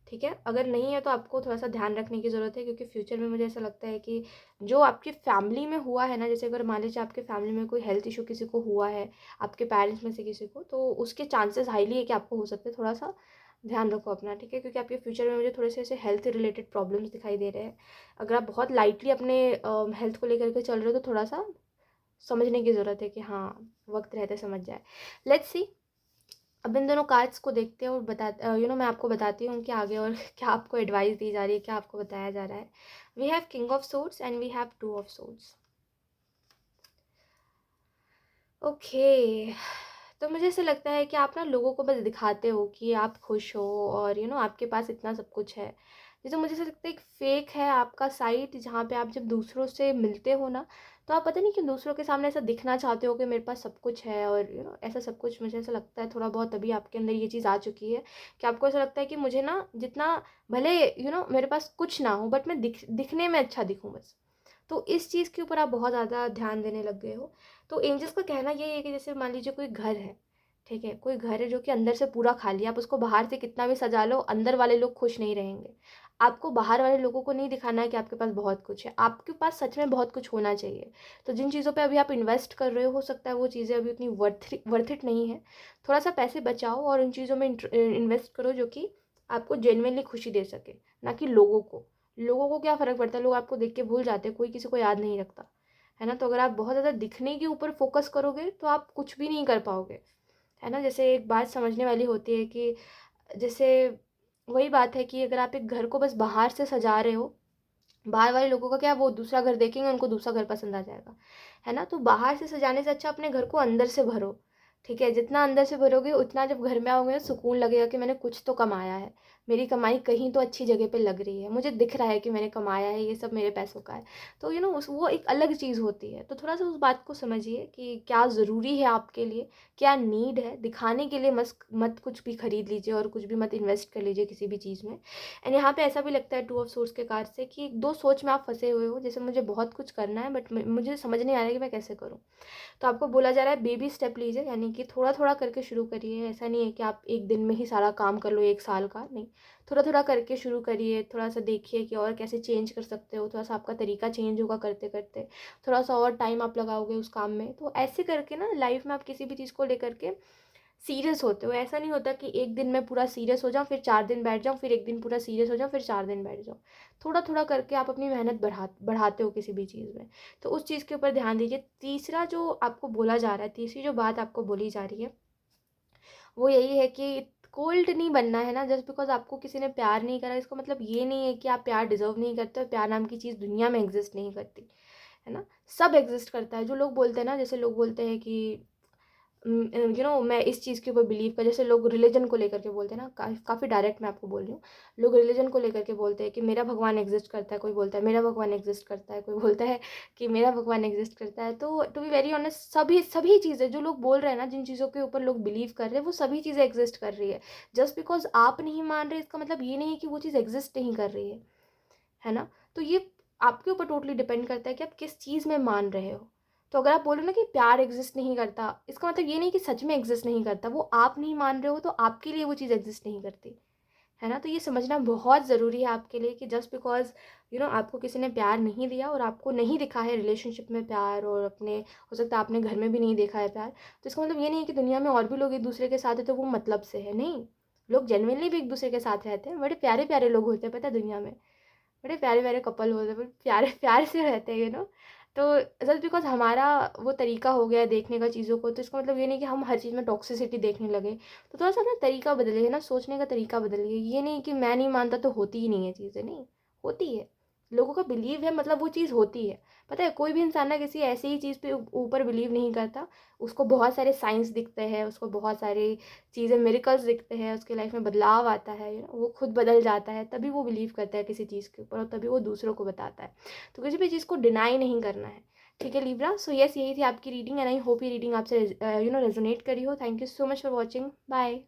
ठीक है। अगर नहीं है तो आपको थोड़ा सा ध्यान रखने की ज़रूरत है, क्योंकि फ्यूचर में मुझे ऐसा लगता है कि जो आपकी फैमिली में हुआ है ना, जैसे अगर मान लीजिए आपके फैमिली में कोई हेल्थ इशू किसी को हुआ है, आपके पेरेंट्स में से किसी को, तो उसके चांसेस हाईली है कि आपको हो सकते हैं। थोड़ा सा ध्यान रखो अपना, ठीक है, क्योंकि आपके फ्यूचर में मुझे थोड़े से ऐसे हेल्थ रिलेटेड प्रॉब्लम्स दिखाई दे रहे हैं। अगर आप बहुत लाइटली अपने हेल्थ को लेकर के चल रहे हो तो थोड़ा सा समझने की ज़रूरत है कि हाँ, वक्त रहते समझ जाए। Let's see. अब इन दोनों कार्ड्स को देखते हैं और मैं आपको बताती हूँ कि आगे और क्या आपको एडवाइस दी जा रही है, क्या आपको बताया जा रहा है। We have king of swords and we have two of swords. Okay, तो मुझे ऐसा लगता है कि आप ना लोगों को बस दिखाते हो कि आप खुश हो और आपके पास इतना सब कुछ है। जैसे मुझे ऐसा लगता है एक फेक है आपका साइट, जहाँ पे आप जब दूसरों से मिलते हो ना, तो आप पता नहीं क्यों दूसरों के सामने ऐसा दिखना चाहते हो कि मेरे पास सब कुछ है, और ऐसा सब कुछ मुझे ऐसा लगता है थोड़ा बहुत अभी आपके अंदर ये चीज़ आ चुकी है कि आपको ऐसा लगता है कि मुझे ना जितना भले मेरे पास कुछ ना हो, बट मैं दिखने में अच्छा दिखूँ बस। तो इस चीज़ के ऊपर आप बहुत ज़्यादा ध्यान देने लग गए हो। तो एंजल्स का कहना यही है कि जैसे मान लीजिए कोई घर है, ठीक है, कोई घर है जो कि अंदर से पूरा खाली है, आप उसको बाहर से कितना भी सजा लो, अंदर वाले लोग खुश नहीं रहेंगे। आपको बाहर वाले लोगों को नहीं दिखाना है कि आपके पास बहुत कुछ है, आपके पास सच में बहुत कुछ होना चाहिए। तो जिन चीज़ों पे अभी आप इन्वेस्ट कर रहे हो सकता है वो चीज़ें अभी उतनी वर्थ इट नहीं है। थोड़ा सा पैसे बचाओ और उन चीज़ों में इन्वेस्ट करो जो कि आपको जेन्युइनली खुशी दे सके, ना कि लोगों को। लोगों को क्या फ़र्क पड़ता है, लोग आपको देख के भूल जाते हैं, कोई किसी को याद नहीं रखता, है ना। तो अगर आप बहुत ज़्यादा दिखने के ऊपर फोकस करोगे तो आप कुछ भी नहीं कर पाओगे, है ना। जैसे एक बात समझने वाली होती है कि जैसे वही बात है कि अगर आप एक घर को बस बाहर से सजा रहे हो, बाहर वाले लोगों का क्या, वो दूसरा घर देखेंगे, उनको दूसरा घर पसंद आ जाएगा, है ना। तो बाहर से सजाने से अच्छा अपने घर को अंदर से भरो, ठीक है। जितना अंदर से भरोगे उतना जब घर में आओगे सुकून लगेगा कि मैंने कुछ तो कमाया है, मेरी कमाई कहीं तो अच्छी जगह पे लग रही है, मुझे दिख रहा है कि मैंने कमाया है, ये सब मेरे पैसों का है। तो उस वो एक अलग चीज़ होती है। तो थोड़ा सा उस बात को समझिए कि क्या ज़रूरी है आपके लिए, क्या नीड है। दिखाने के लिए मत कुछ भी खरीद लीजिए और कुछ भी मत इन्वेस्ट कर लीजिए किसी भी चीज़ में। एंड यहाँ पे ऐसा भी लगता है टू ऑफ सोर्स के कार्ड से कि दो सोच में आप फंसे हुए हो, जैसे मुझे बहुत कुछ करना है बट मुझे समझ नहीं आ रहा है कि मैं कैसे करूँ। तो आपको बोला जा रहा है बेबी स्टेप लीजिए, यानी कि थोड़ा थोड़ा करके शुरू करिए। ऐसा नहीं है कि आप एक दिन में ही सारा काम कर लो, एक साल का नहीं, थोड़ा थोड़ा करके शुरू करिए। थोड़ा सा देखिए कि और कैसे चेंज कर सकते हो, थोड़ा सा आपका तरीका चेंज होगा करते करते, थोड़ा सा और टाइम आप लगाओगे उस काम में। तो ऐसे करके ना लाइफ में आप किसी भी चीज़ को लेकर के सीरियस होते हो। ऐसा नहीं होता कि एक दिन मैं पूरा सीरियस हो जाऊँ, फिर 4 दिन बैठ जाऊँ, फिर एक दिन पूरा सीरियस हो जाऊँ, फिर 4 दिन बैठ जाऊँ। थोड़ा थोड़ा करके आप अपनी मेहनत बढ़ाते हो किसी भी चीज़ में। तो उस चीज़ के ऊपर ध्यान दीजिए। तीसरा जो आपको बोला जा रहा है, तीसरी जो बात आपको बोली जा रही है, वो यही है कि कोल्ड नहीं बनना है ना। जस्ट बिकॉज आपको किसी ने प्यार नहीं करा, इसका मतलब ये नहीं है कि आप प्यार डिजर्व नहीं करते। और प्यार नाम की चीज़ दुनिया में एग्जिस्ट नहीं करती, है ना। सब एग्जिस्ट करता है। जो लोग बोलते हैं ना, जैसे लोग बोलते हैं कि मैं इस चीज़ के ऊपर बिलीव कर, जैसे लोग रिलीजन को लेकर के बोलते हैं ना, काफ़ी डायरेक्ट मैं आपको बोल रही हूँ। लोग रिलीजन को लेकर के बोलते हैं कि मेरा भगवान एग्जिस्ट करता है, कोई बोलता है मेरा भगवान एग्जिस्ट करता है, कोई बोलता है कि मेरा भगवान एग्जिस्ट करता है। तो टू बी वेरी ऑनेस्ट, सभी सभी चीज़ें जो लोग बोल रहे हैं ना, जिन चीज़ों के ऊपर लोग बिलीव कर रहे हैं, वो सभी चीज़ें एग्जिस्ट कर रही है। जस्ट बिकॉज आप नहीं मान रहे, इसका मतलब ये नहीं है कि वो चीज़ एग्जिस्ट नहीं कर रही है ना। तो ये आपके ऊपर टोटली डिपेंड करता है कि आप किस चीज़ में मान रहे हो। तो अगर आप बोलो ना कि प्यार एग्जिस्ट नहीं करता, इसका मतलब ये नहीं कि सच में एग्जिस्ट नहीं करता, वो आप नहीं मान रहे हो तो आपके लिए वो चीज़ एग्जिस्ट नहीं करती, है ना। तो ये समझना बहुत ज़रूरी है आपके लिए कि जस्ट बिकॉज आपको किसी ने प्यार नहीं दिया और आपको नहीं दिखा है रिलेशनशिप में प्यार, और अपने हो सकता है आपने घर में भी नहीं देखा है प्यार, तो इसका मतलब ये नहीं है कि दुनिया में और भी लोग एक दूसरे के साथ है तो वो मतलब से है, नहीं। लोग जेन्युइनली भी एक दूसरे के साथ रहते हैं, बड़े प्यारे प्यारे लोग होते हैं पता है दुनिया में, बड़े प्यारे प्यारे कपल होते हैं, बड़े प्यारे प्यार से रहते हैं तो जस्ट बिकॉज हमारा वो तरीका हो गया है देखने का चीज़ों को, तो इसका मतलब ये नहीं कि हम हर चीज़ में टॉक्सिसिटी देखने लगे। तो थोड़ा सा ना तरीका बदलिए ना, सोचने का तरीका बदलिए। ये नहीं कि मैं नहीं मानता तो होती ही नहीं है चीज़ें, नहीं, होती है। लोगों का बिलीव है मतलब वो चीज़ होती है। पता है कोई भी इंसान ना किसी ऐसी ही चीज़ पे ऊपर बिलीव नहीं करता, उसको बहुत सारे साइंस दिखते हैं, उसको बहुत सारे चीज़ें मिरेकल्स दिखते हैं, उसके लाइफ में बदलाव आता है, वो खुद बदल जाता है, तभी वो बिलीव करता है किसी चीज़ के ऊपर और तभी वो दूसरों को बताता है। तो किसी भी चीज़ को डिनाई नहीं करना है, ठीक है लिब्रा। सो यस, यही थी आपकी रीडिंग एंड आई होप ये रीडिंग आपसे रेजोनेट करी हो। Thank you so much for watching, bye.